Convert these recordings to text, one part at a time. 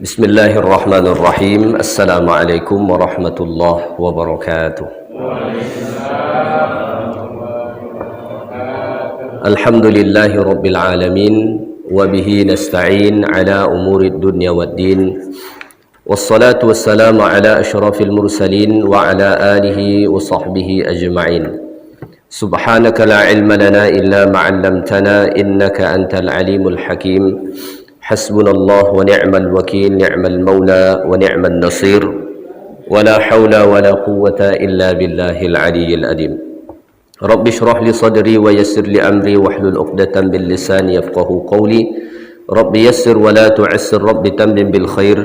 Bismillahirrahmanirrahim. Assalamualaikum warahmatullahi wabarakatuh. Alhamdulillahi rabbil alamin wa bihi nasta'in ala umurid dunya waddin. Wassalatu wassalamu ala asyrafil mursalin wa ala alihi wa sahbihi ajma'in. Subhanaka la ilma lana illa ma 'allamtana innaka antal alimul hakim. Hasbunallah wa ni'mal wakil, ni'mal maula wa ni'mal nasir. Wa la hawla wa la quwwata illa billahil aliyyil adim. Rabbi shrah li sadri wa yassir li amri wahlul 'uqdatam bil lisani yafqahu qawli. Rabbi yassir wa la tu'assir, Rabbi tammim bil khair.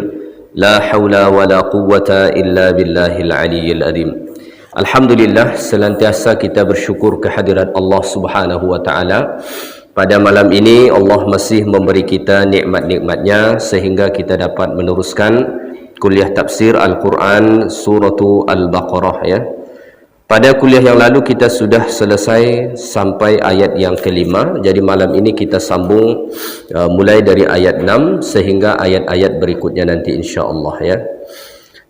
La hawla wa la quwwata illa billahil aliyyil adim. Alhamdulillah, senantiasa kita bersyukur kehadirat Allah Subhanahu wa taala. Pada malam ini Allah masih memberi kita nikmat-nikmatnya sehingga kita dapat meneruskan kuliah tafsir Al-Quran surah Al-Baqarah ya. Pada kuliah yang lalu kita sudah selesai sampai ayat yang kelima. Jadi malam ini kita sambung mulai dari ayat 6 sehingga ayat-ayat berikutnya nanti insya-Allah ya.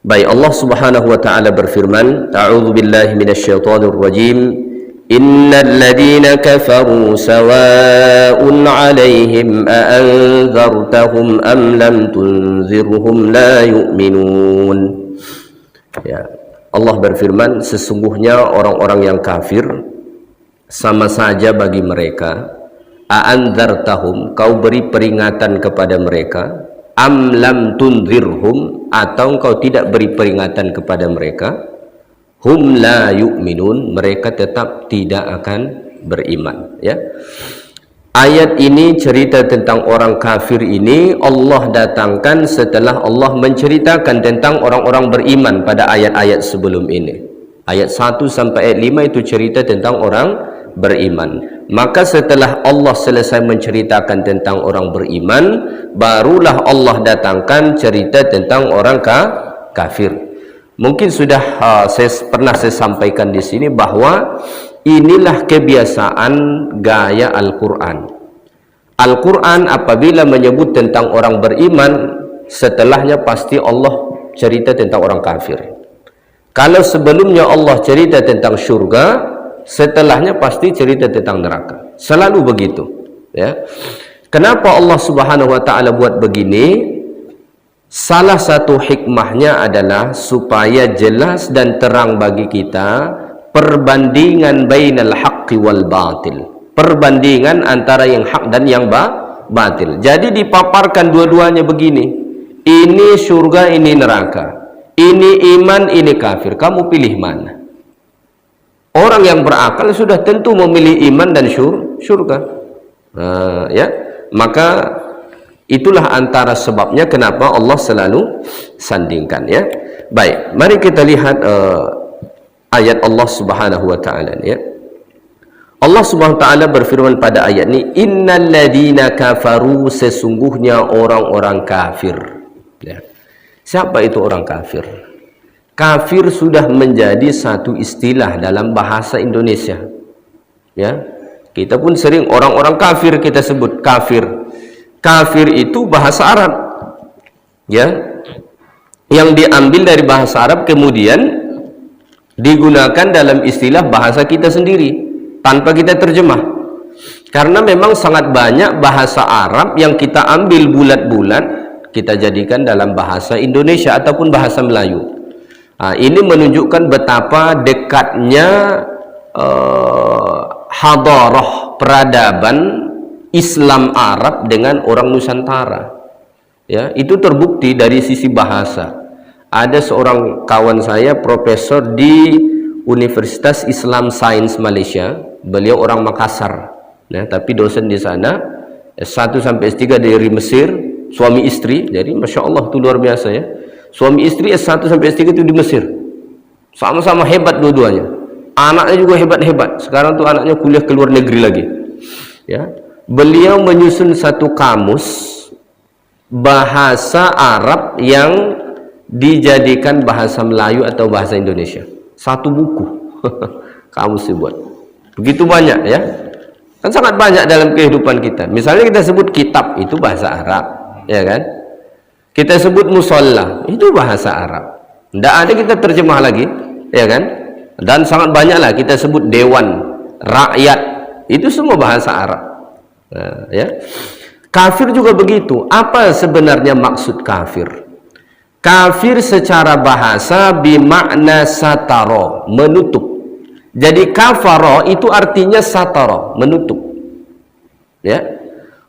Baik, Allah Subhanahu wa taala berfirman, A'udzu billahi minasyaitonir rajim. Innal ladzina kafaru sawa'un 'alaihim a anzartahum am lam tunzirhum la yu'minun. Ya, Allah berfirman, sesungguhnya orang-orang yang kafir sama saja bagi mereka. A anzartahum, kau beri peringatan kepada mereka, am lam tunzirhum, atau kau tidak beri peringatan kepada mereka, hum la yu'minun, mereka tetap tidak akan beriman ya. Ayat ini cerita tentang orang kafir ini Allah datangkan setelah Allah menceritakan tentang orang-orang beriman pada ayat-ayat sebelum ini. Ayat 1 sampai ayat 5 itu cerita tentang orang beriman. Maka setelah Allah selesai menceritakan tentang orang beriman, barulah Allah datangkan cerita tentang orang kafir. Mungkin sudah saya sampaikan di sini bahwa inilah kebiasaan gaya Al-Quran. Al-Quran apabila menyebut tentang orang beriman, setelahnya pasti Allah cerita tentang orang kafir. Kalau sebelumnya Allah cerita tentang syurga, setelahnya pasti cerita tentang neraka. Selalu begitu ya. Kenapa Allah Subhanahu wa taala buat begini? Salah satu hikmahnya adalah supaya jelas dan terang bagi kita perbandingan bainal haqqi wal batil. Perbandingan antara yang hak dan yang batil. Jadi dipaparkan dua-duanya begini. Ini surga, ini neraka. Ini iman, ini kafir. Kamu pilih mana? Orang yang berakal sudah tentu memilih iman dan surga. Ya, maka itulah antara sebabnya kenapa Allah selalu sandingkan ya. Baik, mari kita lihat ayat Allah Subhanahu wa taala ya. Allah Subhanahu wa taala berfirman pada ayat ini, innal ladzina kafaru, sesungguhnya orang-orang kafir ya. Siapa itu orang kafir? Kafir sudah menjadi satu istilah dalam bahasa Indonesia ya. Kita pun sering orang-orang kafir kita sebut kafir. Kafir itu bahasa Arab ya, yang diambil dari bahasa Arab kemudian digunakan dalam istilah bahasa kita sendiri tanpa kita terjemah, karena memang sangat banyak bahasa Arab yang kita ambil bulat-bulat kita jadikan dalam bahasa Indonesia ataupun bahasa Melayu. Ini menunjukkan betapa dekatnya hadarah peradaban Islam Arab dengan orang Nusantara ya. Itu terbukti dari sisi bahasa. Ada seorang kawan saya profesor di Universitas Islam Sains Malaysia, beliau orang Makassar ya, tapi dosen di sana, S1 sampai S3 dari Mesir, suami istri. Jadi Masya Allah itu luar biasa ya, suami istri S1 sampai S3 itu di Mesir, sama-sama hebat dua-duanya, anaknya juga hebat-hebat. Sekarang tuh anaknya kuliah ke luar negeri lagi ya. Beliau menyusun satu kamus bahasa Arab yang dijadikan bahasa Melayu atau bahasa Indonesia. Satu buku kamus dibuat. Begitu banyak ya. Kan sangat banyak dalam kehidupan kita. Misalnya kita sebut kitab, itu bahasa Arab, ya kan? kita sebut musalla, itu bahasa Arab. Tidak ada kita terjemah lagi, ya kan? Dan sangat banyaklah kita sebut dewan, rakyat, itu semua bahasa Arab. Nah, ya. Kafir juga begitu. Apa sebenarnya maksud kafir? Kafir secara bahasa bimakna sataro, menutup. Jadi kafaro itu artinya sataro, menutup. Ya.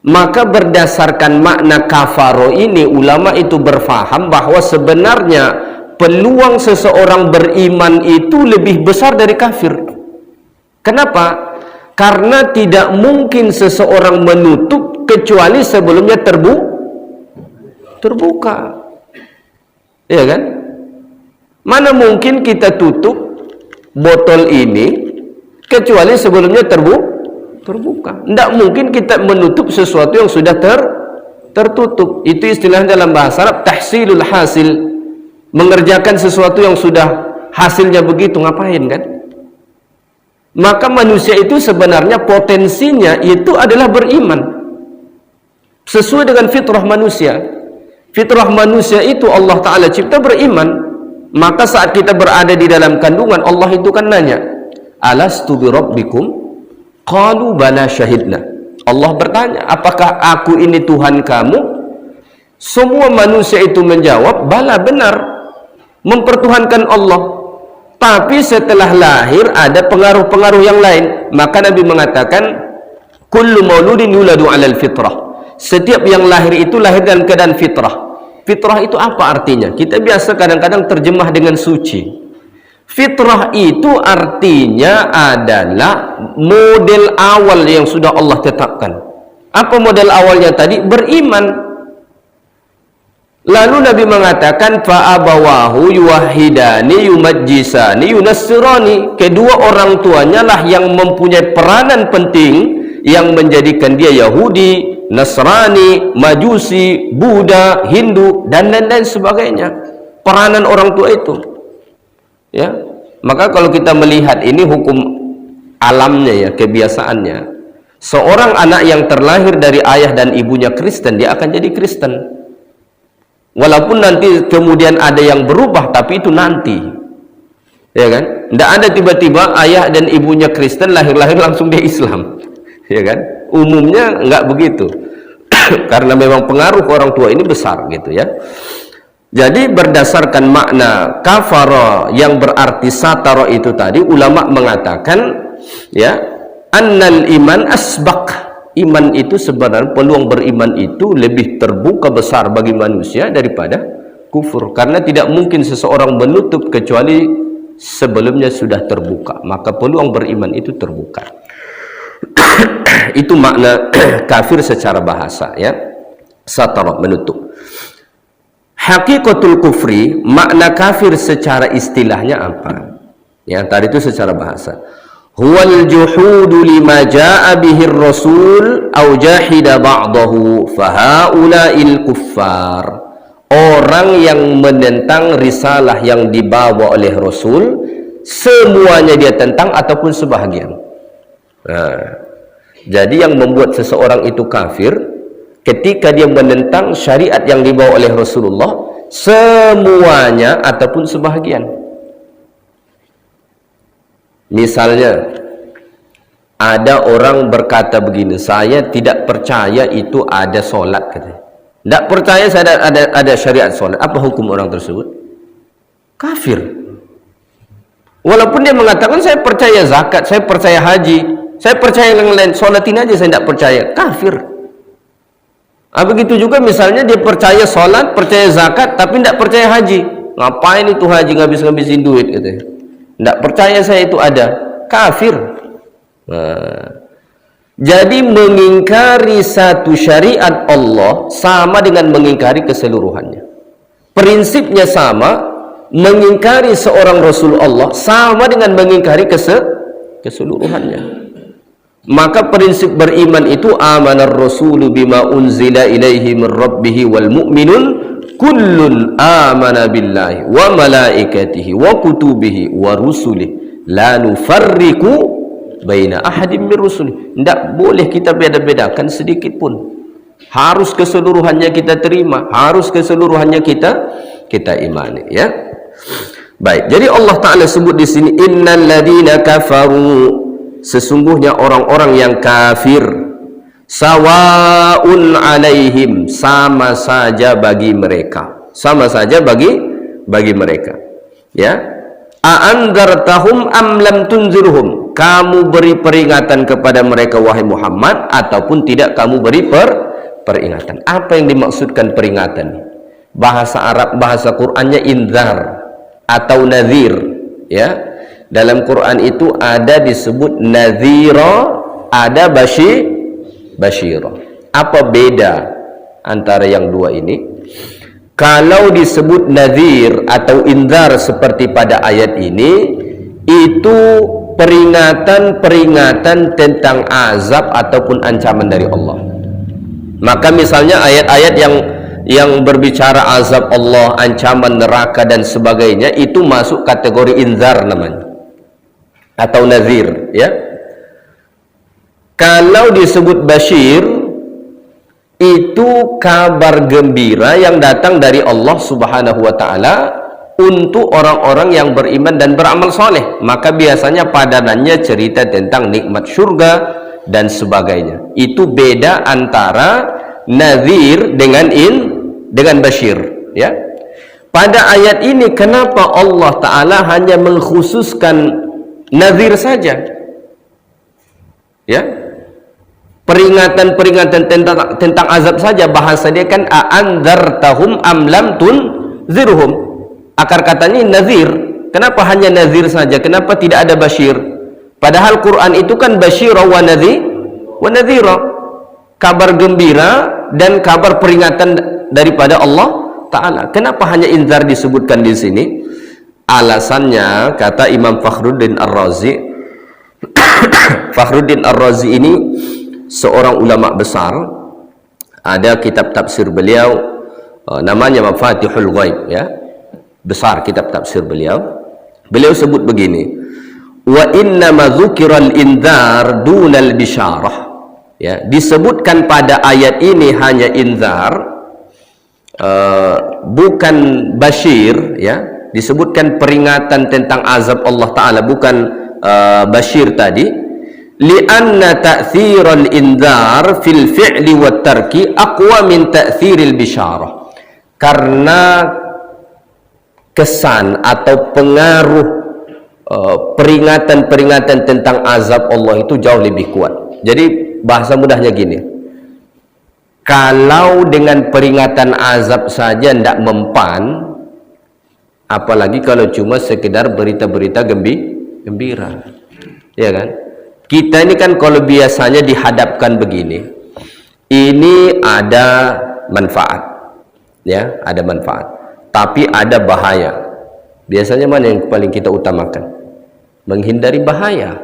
Maka berdasarkan makna kafaro ini, ulama itu berfaham bahwa sebenarnya peluang seseorang beriman itu lebih besar dari kafir. Kenapa? Karena tidak mungkin seseorang menutup kecuali sebelumnya terbuka. Iya kan? Mana mungkin kita tutup botol ini kecuali sebelumnya terbuka. Tidak mungkin kita menutup sesuatu yang sudah tertutup. Itu istilah dalam bahasa Arab tahsilul hasil, mengerjakan sesuatu yang sudah hasilnya begitu, ngapain kan? Maka manusia itu sebenarnya potensinya itu adalah beriman sesuai dengan fitrah manusia. Fitrah manusia itu Allah Ta'ala cipta beriman. Maka saat kita berada di dalam kandungan, Allah itu kan nanya, alastu bi rabbikum? Qalu bala syahidna. Allah bertanya, apakah aku ini Tuhan kamu? Semua manusia itu menjawab, bala, benar, mempertuhankan Allah. Tapi setelah lahir ada pengaruh-pengaruh yang lain. Maka Nabi mengatakan, kullu mauludin yuladu alal fitrah. Setiap yang lahir itu lahir dalam keadaan fitrah. Fitrah itu apa artinya? Kita biasa kadang-kadang terjemah dengan suci. Fitrah itu artinya adalah model awal yang sudah Allah tetapkan. Apa model awalnya tadi? Beriman. Lalu Nabi mengatakan fa'abawahu yuwahhidani yumajjisani yunassirani. Kedua orang tuanya lah yang mempunyai peranan penting yang menjadikan dia Yahudi, Nasrani, Majusi, Buddha, Hindu, dan lain-lain sebagainya. Peranan orang tua itu. Ya. Maka kalau kita melihat ini hukum alamnya, ya, kebiasaannya. Seorang anak yang terlahir dari ayah dan ibunya Kristen, dia akan jadi Kristen. Walaupun nanti kemudian ada yang berubah, tapi itu nanti. Ya kan? Tidak ada tiba-tiba ayah dan ibunya Kristen, lahir-lahir langsung dia Islam. Ya kan? Umumnya enggak begitu. Karena memang pengaruh orang tua ini besar gitu ya. Jadi berdasarkan makna kafara yang berarti satara itu tadi, ulama mengatakan ya, annal iman asbaq. Iman itu sebenarnya, peluang beriman itu lebih terbuka besar bagi manusia daripada kufur. Karena tidak mungkin seseorang menutup kecuali sebelumnya sudah terbuka. Maka peluang beriman itu terbuka. Itu makna kafir secara bahasa, ya. Satara, menutup. Hakikatul kufri, makna kafir secara istilahnya apa? Ya, tadi itu secara bahasa. Huwal juhudu lima jaa bihir rasul au jahida ba'dahu fahaula'il kuffar. Orang yang menentang risalah yang dibawa oleh Rasul, semuanya dia tentang ataupun sebahagian. Nah, jadi yang membuat seseorang itu kafir ketika dia menentang syariat yang dibawa oleh Rasulullah, semuanya ataupun sebahagian. Misalnya ada orang berkata begini, saya tidak percaya itu ada solat, katanya. Tidak percaya saya ada syariat solat. Apa hukum orang tersebut? Kafir. Walaupun dia mengatakan saya percaya zakat, saya percaya haji, saya percaya yang lain, solatin aja saya tidak percaya. Kafir. Begitu juga misalnya dia percaya solat, percaya zakat, tapi tidak percaya haji. Ngapain itu haji, ngabis-ngabisin duit, katanya. Tidak percaya saya itu ada. Kafir. Nah, jadi mengingkari satu syariat Allah sama dengan mengingkari keseluruhannya. Prinsipnya sama. Mengingkari seorang Rasul Allah sama dengan mengingkari keseluruhannya. Maka prinsip beriman itu amanar rasulu bima unzila ilaihi min rabbihi wal mu'minun kullun amana billahi wa malaikatihi wa kutubihi wa rusulihi la nufarriqu baina ahadin min rusulihi. Tidak boleh kita beda-bedakan sedikit pun Harus keseluruhannya kita terima, harus keseluruhannya kita imani, ya. Baik, jadi Allah Ta'ala sebut di sini innal ladzina kafaru, sesungguhnya orang-orang yang kafir, sawaun alaihim, sama saja bagi mereka, sama saja bagi mereka, ya. A'andzartahum am lam tunzirhum, kamu beri peringatan kepada mereka wahai Muhammad ataupun tidak kamu beri peringatan. Apa yang dimaksudkan peringatan? Bahasa Arab, bahasa Qur'annya inzar atau nadhir, ya. Dalam Quran itu ada disebut nadhira, ada basyira. Apa beda antara yang dua ini? Kalau disebut nadhir atau inzar seperti pada ayat ini, itu peringatan tentang azab ataupun ancaman dari Allah. Maka misalnya ayat-ayat yang berbicara azab Allah, ancaman neraka dan sebagainya, itu masuk kategori inzar namanya, atau nazir, ya. Kalau disebut basyir, itu kabar gembira yang datang dari Allah Subhanahu wa Ta'ala untuk orang-orang yang beriman dan beramal soleh. Maka biasanya padanannya cerita tentang nikmat surga dan sebagainya. Itu beda antara nazir dengan basyir, ya. Pada ayat ini kenapa Allah Ta'ala hanya mengkhususkan nazir saja, ya, peringatan tentang azab saja. Bahasa dia kan a'andzartahum am lam tunzirhum, akar katanya nazir. Kenapa hanya nazir saja, kenapa tidak ada basyir? Padahal Quran itu kan basyira wa nadhira, kabar gembira dan kabar peringatan daripada Allah Ta'ala. Kenapa hanya inzar disebutkan di sini? Alasannya, kata Imam Fakhruddin Ar-Razi. Fakhruddin Ar-Razi ini seorang ulama besar. Ada kitab tafsir beliau, namanya Mafatihul Ghaib, ya. Besar kitab tafsir beliau. Beliau sebut begini, wa inna ma dzukiral inzar dunal bisyarah, ya. Disebutkan pada ayat ini hanya inzar, bukan basyir, ya. Disebutkan peringatan tentang azab Allah Ta'ala, bukan basyir tadi. Lianna ta'thiral inzar fil fi'li wat tarki aqwa min ta'thiril bisyarah, karena kesan atau pengaruh peringatan-peringatan tentang azab Allah itu jauh lebih kuat. Jadi bahasa mudahnya gini, kalau dengan peringatan azab saja tidak mempan, apalagi kalau cuma sekedar berita-berita gembira, ya kan? Kita ini kan kalau biasanya dihadapkan begini, ini ada manfaat, ya, ada manfaat, tapi ada bahaya. Biasanya mana yang paling kita utamakan? Menghindari bahaya.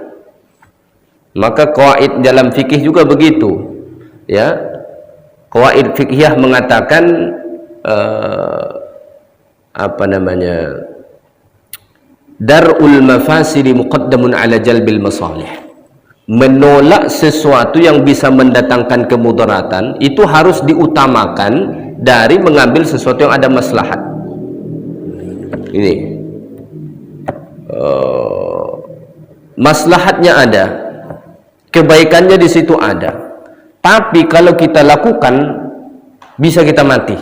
Maka qawaid dalam fikih juga begitu, ya. Qawaid fiqhiyah mengatakan dar'ul mafasidi muqaddamun ala jalbil masalih. Menolak sesuatu yang bisa mendatangkan kemudaratan itu harus diutamakan dari mengambil sesuatu yang ada maslahat. Ini maslahatnya ada, kebaikannya di situ ada. Tapi kalau kita lakukan bisa kita mati.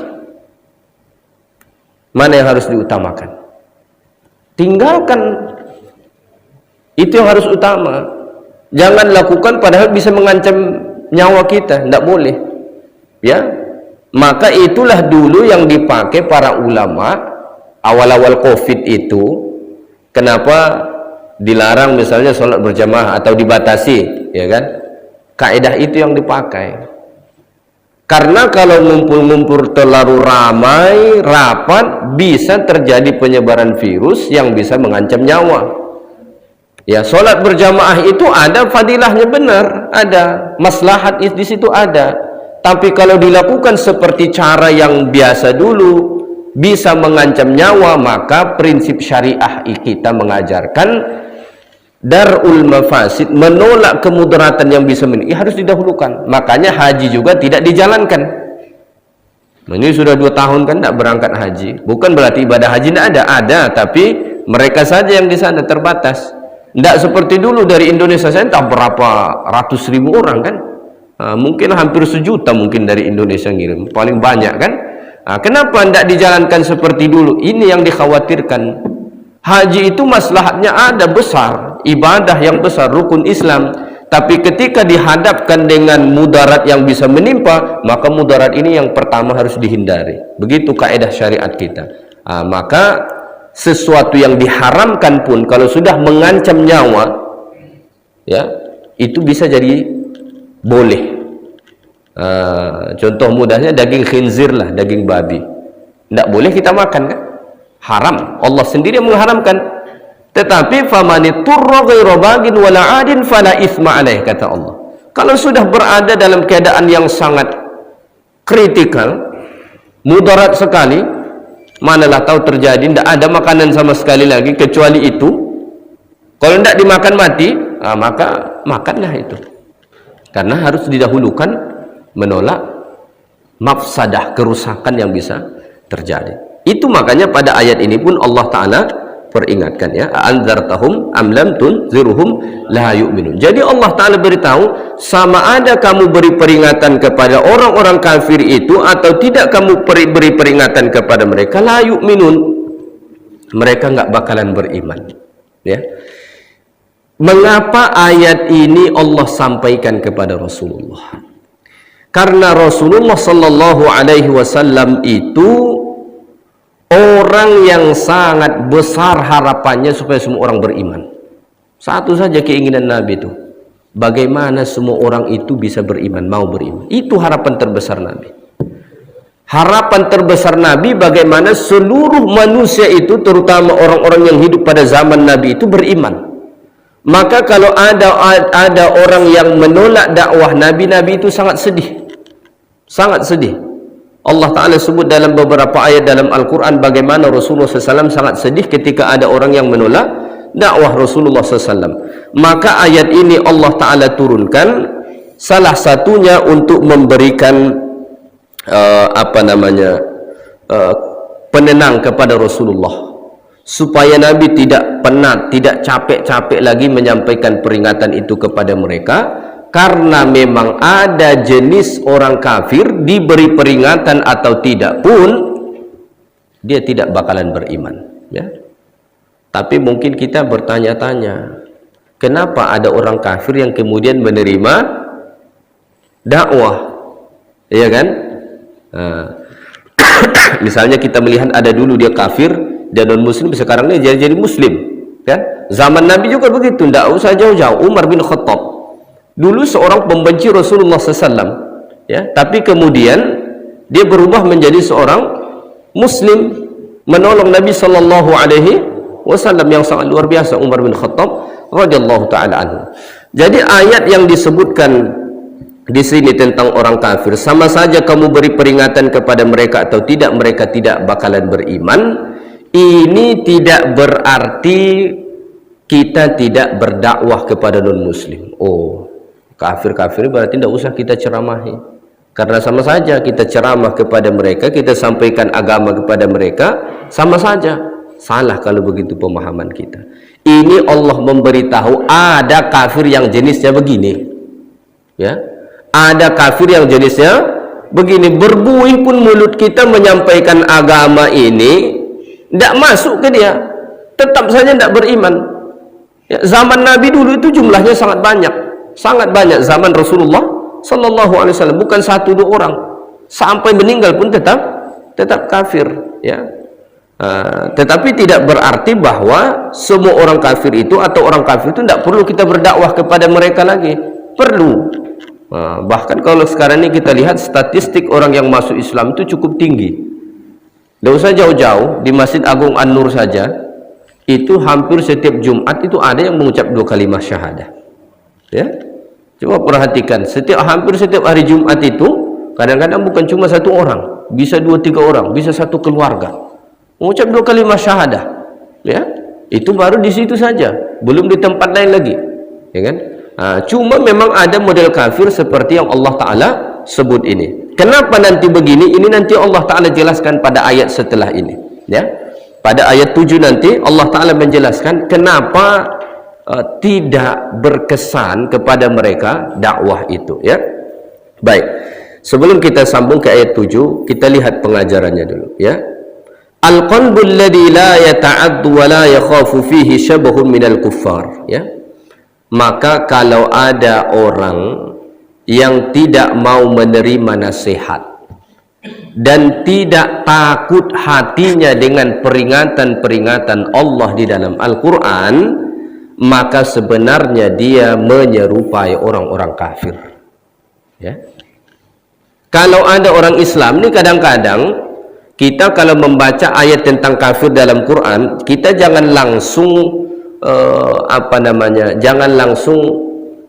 Mana yang harus diutamakan? Tinggalkan. Itu yang harus utama. Jangan lakukan padahal bisa mengancam nyawa kita, tidak boleh, ya. Maka itulah dulu yang dipakai para ulama awal-awal Covid itu. Kenapa dilarang misalnya sholat berjamaah atau dibatasi, ya kan? Kaidah itu yang dipakai. Karena kalau ngumpul-ngumpul terlalu ramai, rapat, bisa terjadi penyebaran virus yang bisa mengancam nyawa. Ya, sholat berjamaah itu ada fadilahnya, benar, ada maslahat di situ ada. Tapi kalau dilakukan seperti cara yang biasa dulu, bisa mengancam nyawa, maka prinsip syariah kita mengajarkan darul mafasid, menolak kemudaratan yang bisa harus didahulukan. Makanya haji juga tidak dijalankan. Ini sudah 2 tahun kan tidak berangkat haji. Bukan berarti ibadah haji tidak ada, tapi mereka saja yang di sana terbatas. Tidak seperti dulu dari Indonesia, saya entah berapa ratus ribu orang kan. Mungkin hampir 1 juta mungkin dari Indonesia ngirim, paling banyak kan. Kenapa tidak dijalankan seperti dulu? Ini yang dikhawatirkan. Haji itu maslahatnya ada besar, ibadah yang besar, rukun Islam. Tapi ketika dihadapkan dengan mudarat yang bisa menimpa, maka mudarat ini yang pertama harus dihindari. Begitu kaidah syariat kita. Maka sesuatu yang diharamkan pun kalau sudah mengancam nyawa, ya, itu bisa jadi boleh. Contoh mudahnya daging khinzir lah, daging babi. Tidak boleh kita makan kan? Haram. Allah sendiri yang mengharamkan. Tetapi famaniturra ghairu bagin wala adin fala itsma alaih, kata Allah. Kalau sudah berada dalam keadaan yang sangat kritikal, mudarat sekali, manalah tahu terjadi tidak ada makanan sama sekali lagi kecuali itu. Kalau tidak dimakan mati, maka makanlah itu. Karena harus didahulukan menolak mafsadah, kerusakan yang bisa terjadi. Itu makanya pada ayat ini pun Allah Ta'ala peringatkan, ya, anzartahum am lam tunzirhum la yu'minun. Jadi Allah Ta'ala beritahu, sama ada kamu beri peringatan kepada orang-orang kafir itu atau tidak kamu beri peringatan kepada mereka, la yu'minun, mereka nggak bakalan beriman, ya. Mengapa ayat ini Allah sampaikan kepada Rasulullah? Karena Rasulullah sallallahu alaihi wasallam itu orang yang sangat besar harapannya supaya semua orang beriman. Satu saja keinginan Nabi itu, bagaimana semua orang itu bisa beriman, mau beriman. Itu harapan terbesar Nabi. Harapan terbesar Nabi bagaimana seluruh manusia itu, terutama orang-orang yang hidup pada zaman Nabi itu beriman. Maka kalau ada orang yang menolak dakwah Nabi, Nabi itu sangat sedih. Sangat sedih. Allah Ta'ala sebut dalam beberapa ayat dalam Al-Quran bagaimana Rasulullah SAW sangat sedih ketika ada orang yang menolak dakwah Rasulullah SAW. Maka ayat ini Allah Ta'ala turunkan salah satunya untuk memberikan penenang kepada Rasulullah, supaya Nabi tidak penat, tidak capek-capek lagi menyampaikan peringatan itu kepada mereka. Karena memang ada jenis orang kafir diberi peringatan atau tidak pun dia tidak bakalan beriman, ya. Tapi mungkin kita bertanya-tanya, kenapa ada orang kafir yang kemudian menerima dakwah, ya kan? Misalnya kita melihat ada dulu dia kafir dan non muslim, sekarang ini jadi muslim, kan? Zaman Nabi juga begitu, tidak usah jauh-jauh. Umar bin Khattab dulu seorang pembenci Rasulullah SAW, ya, tapi kemudian dia berubah menjadi seorang Muslim, menolong Nabi Sallallahu Alaihi Wasallam yang sangat luar biasa, Umar bin Khattab radhiyallahu taala anhu. Jadi ayat yang disebutkan di sini tentang orang kafir, sama saja kamu beri peringatan kepada mereka atau tidak, mereka tidak bakalan beriman. Ini tidak berarti kita tidak berdakwah kepada non-Muslim. Oh, kafir-kafir berarti tidak usah kita ceramahi, karena sama saja kita ceramah kepada mereka, kita sampaikan agama kepada mereka, sama saja. Salah kalau begitu pemahaman kita. Ini Allah memberitahu ada kafir yang jenisnya begini, ya, ada kafir yang jenisnya begini. Berbuih pun mulut kita menyampaikan agama ini, tidak masuk ke dia, tetap saja tidak beriman, ya. Zaman Nabi dulu itu jumlahnya sangat banyak. Sangat banyak zaman Rasulullah Sallallahu Alaihi Wasallam, bukan 1-2 orang, sampai meninggal pun tetap kafir, ya. Tetapi tidak berarti bahwa semua orang kafir itu atau orang kafir itu tidak perlu kita berdakwah kepada mereka lagi. Perlu. Bahkan kalau sekarang ini kita lihat statistik orang yang masuk Islam itu cukup tinggi. Tidak usah jauh-jauh, di Masjid Agung An-Nur saja itu hampir setiap Jumat itu ada yang mengucap 2 kalimat syahadah. Ya, coba perhatikan, hampir setiap hari Jumat itu kadang-kadang bukan cuma 1 orang, bisa 2-3 orang, bisa 1 keluarga mengucap 2 kalimat syahadah, ya. Itu baru di situ saja. belum di tempat lain lagi, ya kan? Cuma memang ada model kafir seperti yang Allah Ta'ala sebut ini. Kenapa nanti begini? Ini nanti Allah Ta'ala jelaskan pada ayat setelah ini, ya. Pada ayat 7 nanti Allah Ta'ala menjelaskan kenapa tidak berkesan kepada mereka dakwah itu, ya. Baik, sebelum kita sambung ke ayat 7, kita lihat pengajarannya dulu, ya. Al-qalbu alladhi la yata'addu wa la yakhafu fihi syabhun minal kuffar, ya. Maka kalau ada orang yang tidak mau menerima nasihat dan tidak takut hatinya dengan peringatan-peringatan Allah di dalam Al-Quran, maka sebenarnya dia menyerupai orang-orang kafir, ya. Kalau ada orang Islam ini, kadang-kadang kita kalau membaca ayat tentang kafir dalam Quran, kita jangan langsung jangan langsung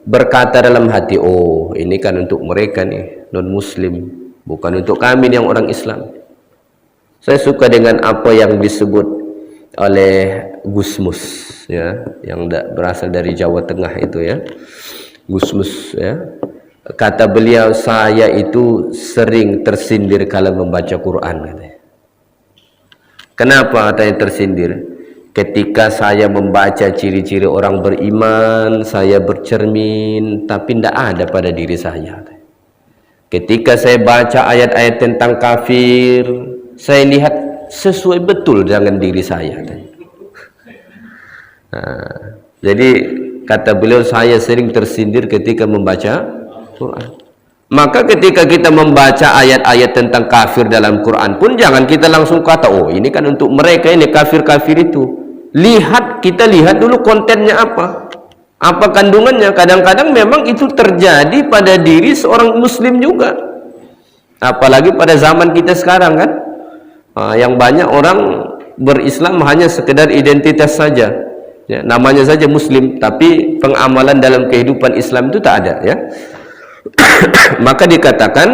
berkata dalam hati, oh ini kan untuk mereka nih non muslim, bukan untuk kami yang orang Islam. Saya suka dengan apa yang disebut oleh Gusmus, ya, yang berasal dari Jawa Tengah itu, ya, Gusmus, ya. Kata beliau, saya itu sering tersindir kalau membaca Quran, katanya. Kenapa katanya tersindir? Ketika saya membaca ciri-ciri orang beriman, saya bercermin, tapi tidak ada pada diri saya. Ketika saya baca ayat-ayat tentang kafir, saya lihat sesuai betul dengan diri saya. Jadi kata beliau, saya sering tersindir ketika membaca Quran. Maka ketika kita membaca ayat-ayat tentang kafir dalam Quran pun, jangan kita langsung kata, oh ini kan untuk mereka, ini kafir-kafir itu. Kita lihat dulu kontennya apa kandungannya. Kadang-kadang memang itu terjadi pada diri seorang muslim juga, apalagi pada zaman kita sekarang, kan, yang banyak orang berislam hanya sekedar identitas saja, ya, namanya saja muslim, tapi pengamalan dalam kehidupan Islam itu tak ada, ya. Maka dikatakan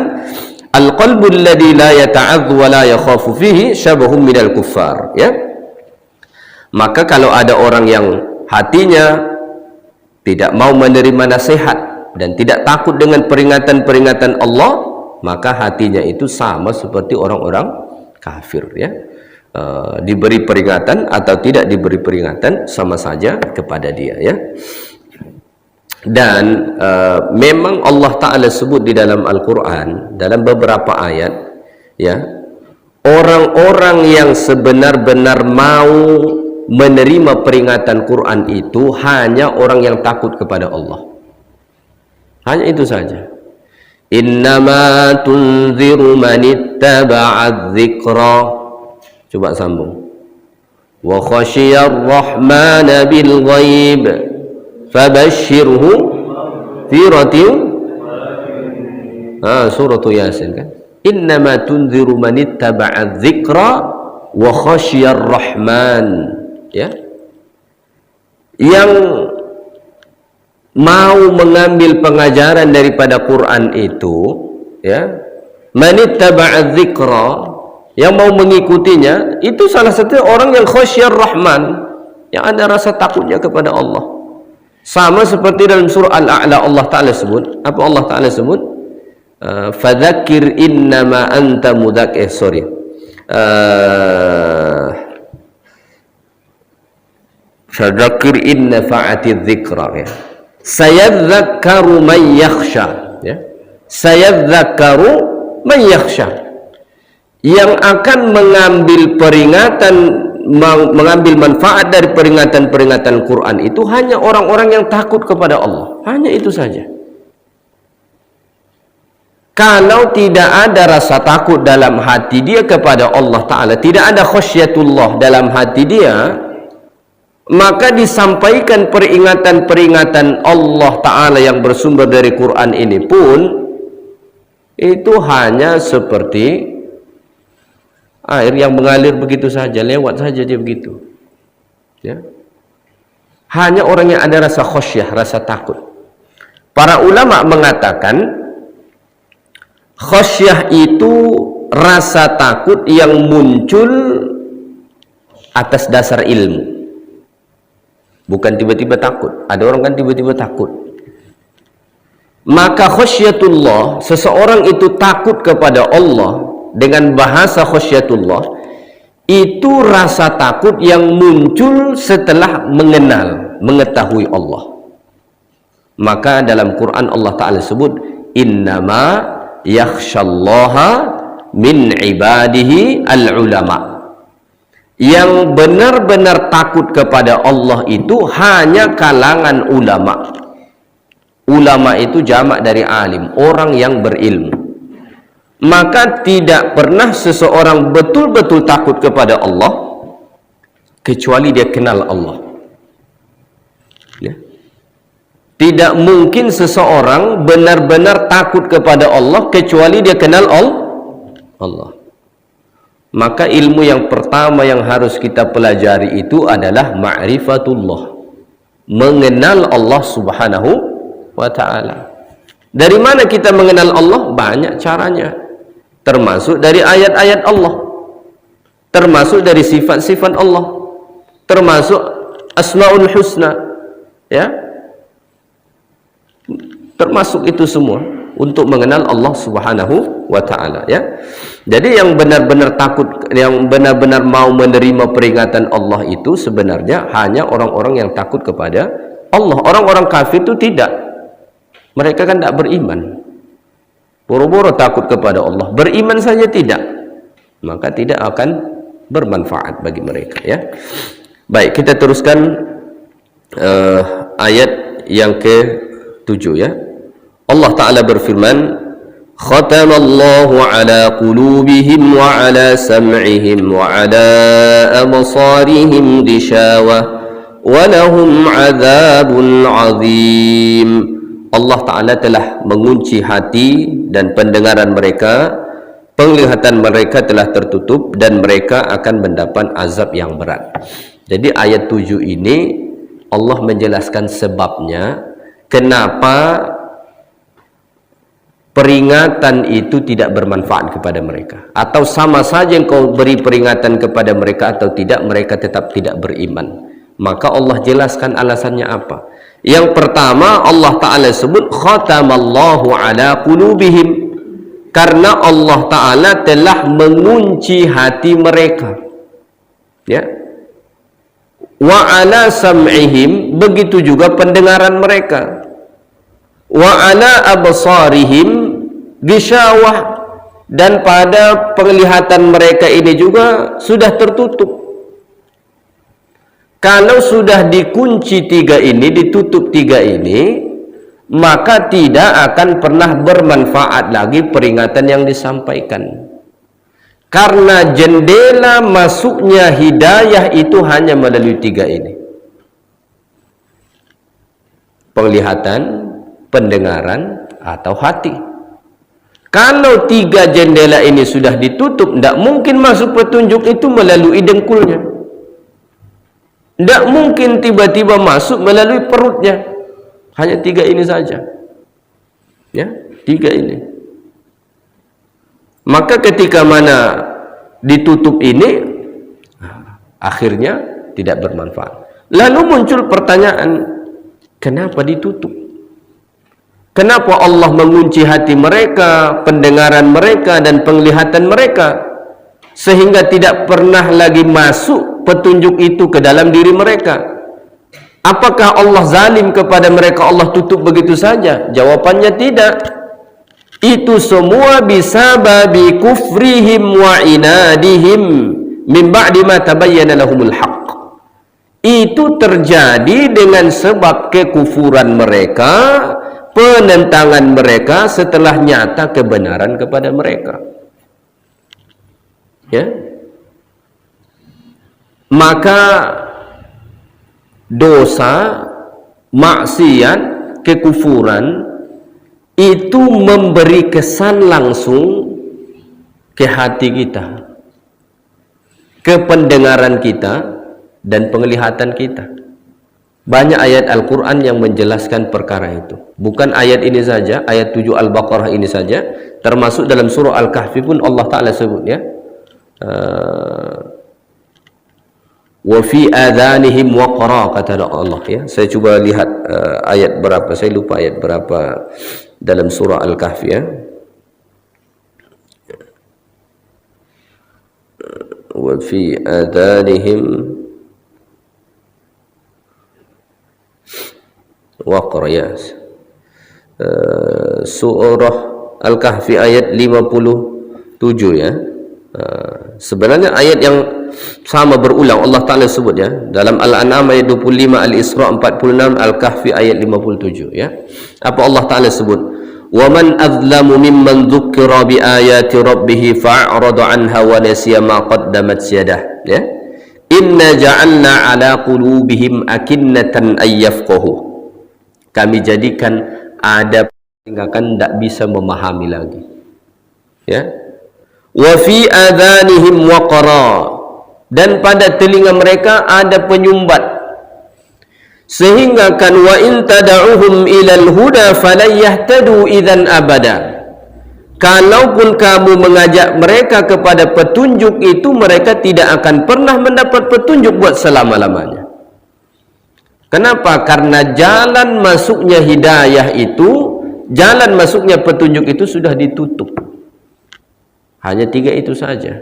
al-qalbu alladhi la yata'adhu wa la yakhafu fihi syabhun minal kuffar, ya. Maka kalau ada orang yang hatinya tidak mau menerima nasihat dan tidak takut dengan peringatan-peringatan Allah, maka hatinya itu sama seperti orang-orang kafir, ya. Diberi peringatan atau tidak diberi peringatan sama saja kepada dia, ya. Dan memang Allah Ta'ala sebut di dalam Al-Quran dalam beberapa ayat, ya, orang-orang yang sebenar-benar mau menerima peringatan Quran itu hanya orang yang takut kepada Allah. Hanya itu saja. Innama tunziru manittaba'a dzikra. Coba sambung. Wa khasyiyar rahmana bil ghaib fabashshirhu fi ratin. Surah Yasin, kan. Innama tunziru manittaba'a dzikra wa khasyiyar rahman, ya, yang mau mengambil pengajaran daripada Quran itu, ya, manittaba'a dzikra, yang mau mengikutinya, itu salah satu orang yang khasyiyar rahman, yang ada rasa takutnya kepada Allah. Sama seperti dalam surah Al-A'la Allah Ta'ala sebut, apa Allah Ta'ala sebut? Fadzakir innama anta mudzakir, fadzakir inna fa'ati dzikra, ya. Sayadzakkaru man yakhsha, ya. Sayadzakkaru man yakhsha, yang akan mengambil peringatan, mengambil manfaat dari peringatan-peringatan Quran itu hanya orang-orang yang takut kepada Allah. Hanya itu saja. Kalau tidak ada rasa takut dalam hati dia kepada Allah Ta'ala, tidak ada khasyatullah dalam hati dia, maka disampaikan peringatan-peringatan Allah Ta'ala yang bersumber dari Quran ini pun, itu hanya seperti air yang mengalir begitu saja, lewat saja dia begitu, ya. Hanya orang yang ada rasa khasyah, rasa takut. Para ulama mengatakan khasyah itu rasa takut yang muncul atas dasar ilmu. Bukan tiba-tiba takut. Ada orang kan tiba-tiba takut. Maka khasyatullah, seseorang itu takut kepada Allah dengan bahasa khasyatullah, itu rasa takut yang muncul setelah mengetahui Allah. Maka dalam Quran Allah Ta'ala sebut, innama yakhshallaha min ibadihi al-ulama. Yang benar-benar takut kepada Allah itu hanya kalangan ulama. Ulama itu jamak dari alim, orang yang berilmu. Maka tidak pernah seseorang betul-betul takut kepada Allah kecuali dia kenal Allah. Ya. Tidak mungkin seseorang benar-benar takut kepada Allah kecuali dia kenal Allah. Maka ilmu yang pertama yang harus kita pelajari itu adalah ma'rifatullah, mengenal Allah Subhanahu wa ta'ala. Dari mana kita mengenal Allah? Banyak caranya, termasuk dari ayat-ayat Allah, termasuk dari sifat-sifat Allah, termasuk asmaul husna, ya, termasuk itu semua untuk mengenal Allah Subhanahu wa ta'ala, ya. Jadi yang benar-benar takut, yang benar-benar mau menerima peringatan Allah itu sebenarnya hanya orang-orang yang takut kepada Allah. Orang-orang kafir itu tidak. Mereka kan tidak beriman. Boro-boro takut kepada Allah. Beriman saja tidak. Maka tidak akan bermanfaat bagi mereka, ya. Baik, kita teruskan ayat yang ke-7, ya. Allah Ta'ala berfirman, khatamallahu ala qulubihim wa ala sam'ihim wa ala absarihim ghishawah wa lahum azabun azim. Allah Ta'ala telah mengunci hati dan pendengaran mereka, penglihatan mereka telah tertutup dan mereka akan mendapat azab yang berat. Jadi ayat 7 ini Allah menjelaskan sebabnya kenapa peringatan itu tidak bermanfaat kepada mereka, atau sama saja engkau beri peringatan kepada mereka atau tidak, mereka tetap tidak beriman. Maka Allah jelaskan alasannya apa. Yang pertama, Allah Ta'ala sebut khatamallahu ala qulubihim, karena Allah Ta'ala telah mengunci hati mereka, ya. Wa ala sam'ihim, begitu juga pendengaran mereka. Wa ala absarihim ghishawah, dan pada penglihatan mereka ini juga sudah tertutup. Kalau sudah dikunci tiga ini, ditutup tiga ini, maka tidak akan pernah bermanfaat lagi peringatan yang disampaikan. Karena jendela masuknya hidayah itu hanya melalui tiga ini: penglihatan, pendengaran, atau hati. Kalau tiga jendela ini sudah ditutup, tidak mungkin masuk petunjuk itu melalui dengkulnya, tidak mungkin tiba-tiba masuk melalui perutnya. Hanya tiga ini saja, ya, tiga ini. Maka ketika mana ditutup ini, akhirnya tidak bermanfaat. Lalu muncul pertanyaan, kenapa ditutup? Kenapa Allah mengunci hati mereka, pendengaran mereka, dan penglihatan mereka, sehingga tidak pernah lagi masuk petunjuk itu ke dalam diri mereka? Apakah Allah zalim kepada mereka, Allah tutup begitu saja? Jawabannya tidak. Itu semua bisababi kufrihim wa inadihim min ba'di ma tabayyana lahumul haqq. Itu terjadi dengan sebab kekufuran mereka, penentangan mereka setelah nyata kebenaran kepada mereka, ya. Maka dosa, maksiat, kekufuran itu memberi kesan langsung ke hati kita, ke pendengaran kita, dan penglihatan kita. Banyak ayat Al-Quran yang menjelaskan perkara itu. Bukan ayat ini saja, ayat 7 Al-Baqarah ini saja, termasuk dalam surah Al-Kahfi pun Allah Ta'ala sebut, ya. Wa fi adhanihim waqra, kata Allah, ya. Saya cuba lihat ayat berapa, saya lupa ayat berapa dalam surah Al-Kahfi, ya. Wa fi adhanihim waqra, ya. Surah Al-Kahfi ayat 57, ya. Sebenarnya ayat yang sama berulang Allah Ta'ala sebut, ya, dalam Al-An'am ayat 25, Al-Isra 46, Al-Kahfi ayat 57, ya. Apa Allah Ta'ala sebut? Wa man azlamu mimman dzukkira bi ayati rabbih fa'arada 'anha wa nasiya ma qaddamat yadah, ya. Inna ja'alna 'ala qulubihim akinnatan ay yafqahu. Kami jadikan ada tinggalkan tak bisa memahami lagi, ya. Wa fi adhanihim waqra, dan pada telinga mereka ada penyumbat, sehingga kan wa in tad'uhum ilal huda falan yahtadu idzan abada. Kalaupun kamu mengajak mereka kepada petunjuk itu, mereka tidak akan pernah mendapat petunjuk buat selama-lamanya. Kenapa? Karena jalan masuknya hidayah itu, jalan masuknya petunjuk itu sudah ditutup. Hanya 3 itu saja.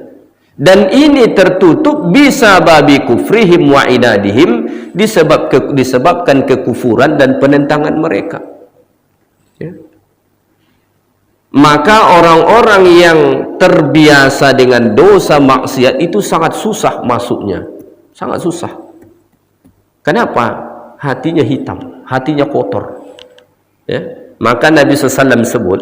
Dan ini tertutup bisa babi kufrihim wa inadihim, disebabkan kekufuran dan penentangan mereka, ya. Maka orang-orang yang terbiasa dengan dosa maksiat itu sangat susah masuknya, sangat susah. Kenapa? Hatinya hitam, hatinya kotor, ya. Maka Nabi SAW sebut,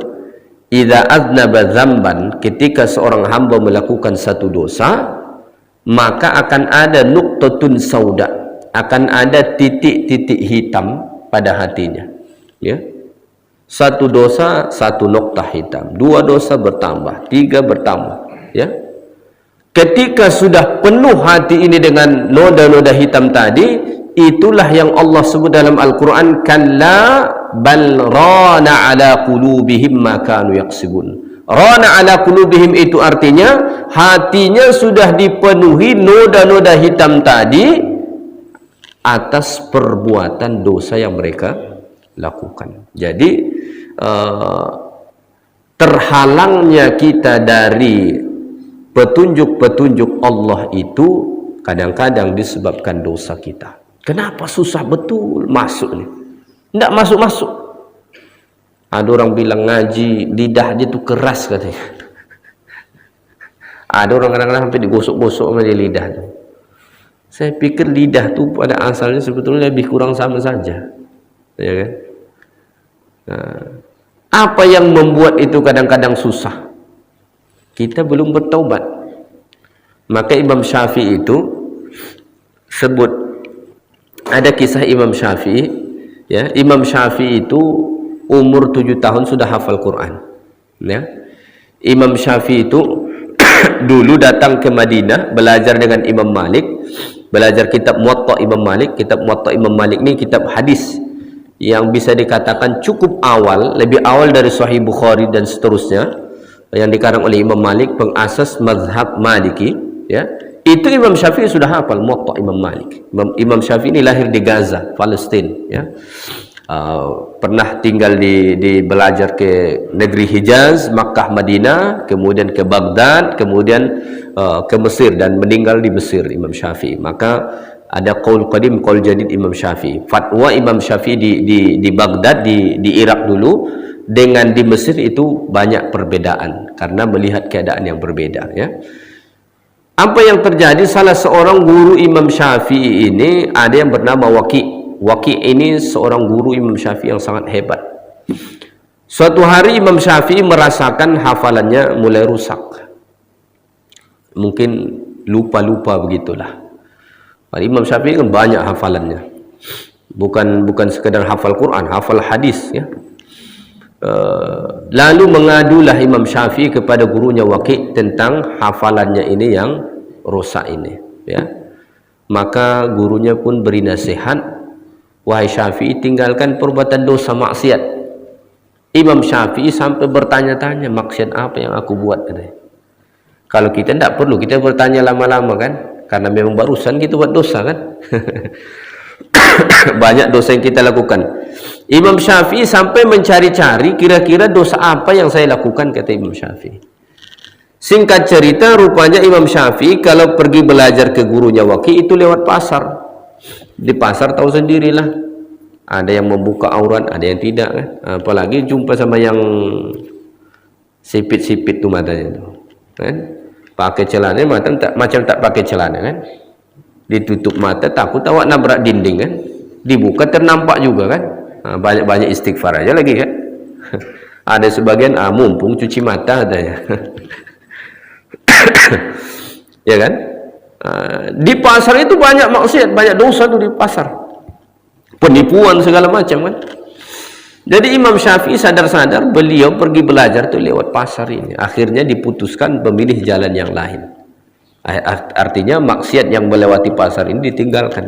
idza aznaba dzamban, ketika seorang hamba melakukan satu dosa, maka akan ada nuqtatun sauda, akan ada titik-titik hitam pada hatinya, ya. Satu dosa, satu noktah hitam, 2 dosa bertambah, 3 bertambah, ya. Ketika sudah penuh hati ini dengan noda-noda hitam tadi, itulah yang Allah sebut dalam Al-Quran, kalla bal rana ala qulubihim ma kanu yaksibun. Rana ala qulubihim itu artinya hatinya sudah dipenuhi noda-noda hitam tadi atas perbuatan dosa yang mereka lakukan. Jadi terhalangnya kita dari petunjuk-petunjuk Allah itu kadang-kadang disebabkan dosa kita. Kenapa susah betul masuk ni? Tidak masuk-masuk. Ada orang bilang ngaji, lidah dia tu keras katanya. Ada orang kadang-kadang sampai digosok-gosok sama dia lidah tu. Saya pikir lidah tu pada asalnya sebetulnya lebih kurang sama saja, ya kan? Nah, apa yang membuat itu kadang-kadang susah? Kita belum bertaubat. Maka Imam Syafi'i itu sebut, ada kisah Imam Syafi'i, ya. Imam Syafi'i itu umur 7 tahun sudah hafal Quran, ya. Imam Syafi'i itu dulu datang ke Madinah belajar dengan Imam Malik, belajar kitab Muwatta Imam Malik. Kitab Muwatta Imam Malik ni kitab hadis yang bisa dikatakan cukup awal, lebih awal dari Sahih Bukhari dan seterusnya, yang dikarang oleh Imam Malik, pengasas mazhab Maliki, ya. Itu Imam Syafi'i sudah hafal Muwatta Imam Malik. Imam Syafi'i ini lahir di Gaza, Palestina, ya. Pernah tinggal di belajar ke negeri Hijaz, Makkah, Madinah, kemudian ke Baghdad, kemudian ke Mesir, dan meninggal di Mesir Imam Syafi'i. Maka ada qaul qadim, qaul jadid Imam Syafi'i. Fatwa Imam Syafi'i di Baghdad, di Irak dulu, dengan di Mesir itu banyak perbedaan karena melihat keadaan yang berbeda, ya. Apa yang terjadi? Salah seorang guru Imam Syafi'i ini ada yang bernama Waqi'. Waqi' ini seorang guru Imam Syafi'i yang sangat hebat. Suatu hari Imam Syafi'i merasakan hafalannya mulai rusak. Mungkin lupa-lupa begitulah. Imam Syafi'i kan banyak hafalannya. Bukan sekadar hafal Quran, hafal hadis, ya. Lalu mengadulah Imam Syafi'i kepada gurunya Waqi' tentang hafalannya ini yang rusak ini, ya. Maka gurunya pun beri nasihat, wahai Syafi'i, tinggalkan perbuatan dosa maksiat. Imam Syafi'i sampai bertanya-tanya, maksiat apa yang aku buat, katanya. Kalau kita tidak perlu kita bertanya lama-lama, kan, Karena memang barusan kita buat dosa kan. Banyak dosa yang kita lakukan. Imam Syafi'i sampai mencari-cari kira-kira dosa apa yang saya lakukan, kata Imam Syafi'i. Singkat cerita, rupanya Imam Syafi'i kalau pergi belajar ke gurunya Waqi' itu lewat pasar. Di pasar tahu sendirilah, ada yang membuka aurat, ada yang tidak kan. Apalagi jumpa sama yang sipit-sipit tu matanya tu kan, pakai celana macam tak pakai celana kan, ditutup mata takut awak nabrak dinding kan, dibuka ternampak juga kan. Banyak-banyak istighfar aja lagi kan. Ada sebagian mumpung cuci mata katanya. Ya kan, di pasar itu banyak maksiat, banyak dosa tu di pasar, penipuan segala macam kan. Jadi Imam Syafi'i sadar-sadar beliau pergi belajar tu lewat pasar ini. Akhirnya diputuskan memilih jalan yang lain. Artinya maksiat yang melewati pasar ini ditinggalkan,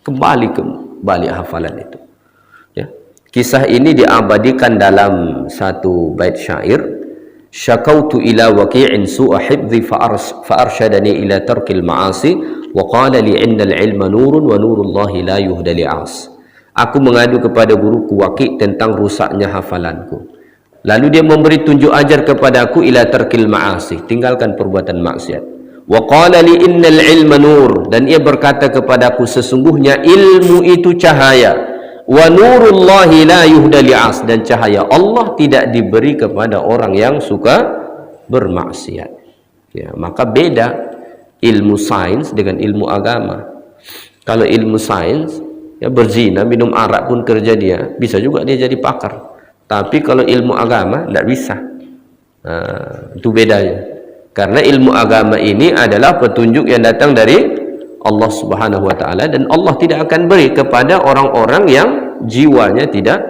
kembali ke balik hafalan itu. Ya. Kisah ini diabadikan dalam satu bait syair. Syakautu ila waqi'in su'a hifdhi fa'arsyadani ila tarkil ma'asi wa qala li innal ilma nurun wa nurullahi la yuhda li'as. Aku mengadu kepada guruku Waqi' tentang rusaknya hafalanku. Lalu dia memberi tunjuk ajar kepadaku ila tarkil ma'asi, tinggalkan perbuatan maksiat. Wa qala li innal ilma nur, dan ia berkata kepadaku sesungguhnya ilmu itu cahaya. Wa nurullahi la yuhda li'as, dan cahaya Allah tidak diberi kepada orang yang suka bermaksiat. Ya, maka beda ilmu sains dengan ilmu agama. Kalau ilmu sains, ya berzina, minum arak pun kerja dia, bisa juga dia jadi pakar. Tapi kalau ilmu agama tidak bisa. Itu bedanya. Karena ilmu agama ini adalah petunjuk yang datang dari Allah Subhanahu wa taala, dan Allah tidak akan beri kepada orang-orang yang jiwanya tidak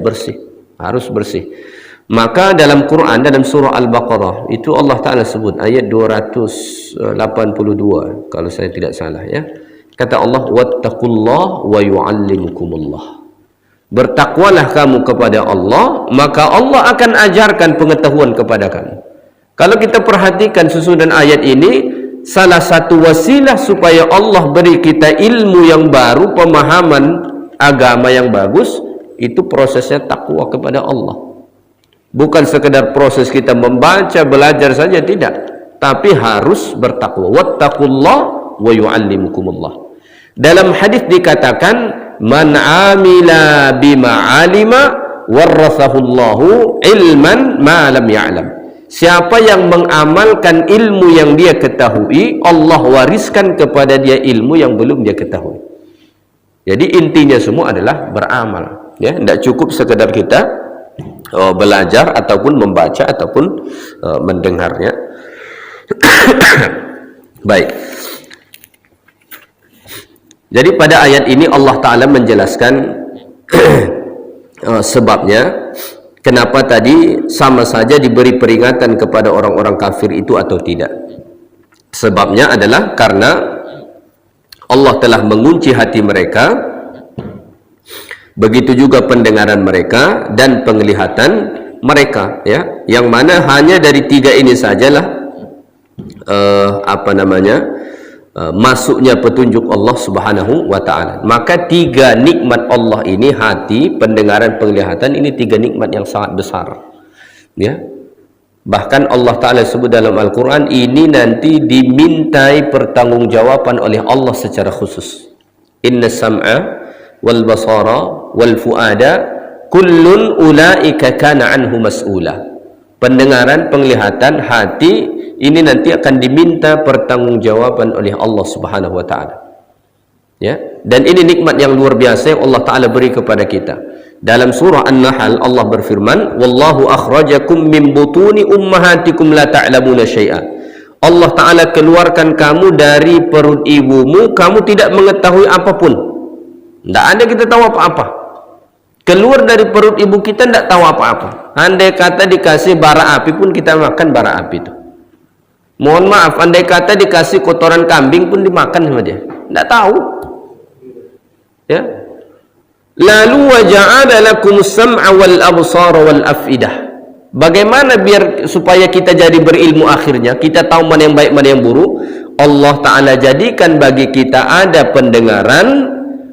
bersih. Harus bersih. Maka dalam Quran, dalam surah Al-Baqarah itu Allah taala sebut ayat 282 kalau saya tidak salah ya. Kata Allah, wattaqullah wa yu'allimukumullah. Bertakwalah kamu kepada Allah, maka Allah akan ajarkan pengetahuan kepada kamu. Kalau kita perhatikan susunan ayat ini, salah satu wasilah supaya Allah beri kita ilmu yang baru, pemahaman agama yang bagus, itu prosesnya takwa kepada Allah. Bukan sekedar proses kita membaca, belajar saja, tidak. Tapi harus bertakwa. Wattaqullah wa yu'allimukumullah. Dalam hadis dikatakan, man amila bima alima warrathahullahu ilman ma lam ya'lam. Siapa yang mengamalkan ilmu yang dia ketahui, Allah wariskan kepada dia ilmu yang belum dia ketahui. Jadi intinya semua adalah beramal. Ya, tidak cukup sekedar kita belajar ataupun membaca ataupun mendengarnya. Baik. Jadi pada ayat ini Allah Ta'ala menjelaskan sebabnya kenapa tadi sama saja diberi peringatan kepada orang-orang kafir itu atau tidak. Sebabnya adalah karena Allah telah mengunci hati mereka, begitu juga pendengaran mereka dan penglihatan mereka, ya, yang mana hanya dari tiga ini sajalah masuknya petunjuk Allah Subhanahu wa taala. Maka tiga nikmat Allah ini, hati, pendengaran, penglihatan, ini tiga nikmat yang sangat besar. Ya. Bahkan Allah taala sebut dalam Al-Qur'an, ini nanti dimintai pertanggungjawaban oleh Allah secara khusus. Inna sam'a wal basara wal fuada kullun ulaika kana anhu mas'ula. Pendengaran, penglihatan, hati, ini nanti akan diminta pertanggungjawaban oleh Allah Subhanahu wa taala. Ya, dan ini nikmat yang luar biasa yang Allah taala beri kepada kita. Dalam surah An-Nahl Allah berfirman, wallahu akhrajakum min butuni ummahatikum la ta'lamuna syai'a. Allah taala keluarkan kamu dari perut ibumu, kamu tidak mengetahui apapun. Tidak ada kita tahu apa-apa. Keluar dari perut ibu kita tidak tahu apa-apa. Andai kata dikasih bara api pun kita makan bara api itu. Mohon maaf, andai kata dikasih kotoran kambing pun dimakan sama dia. Tidak tahu. Ya. Lalu wa ja'ala lakumus sam'a wal absara wal afidah. Bagaimana biar supaya kita jadi berilmu akhirnya, kita tahu mana yang baik, mana yang buruk? Allah Ta'ala jadikan bagi kita ada pendengaran,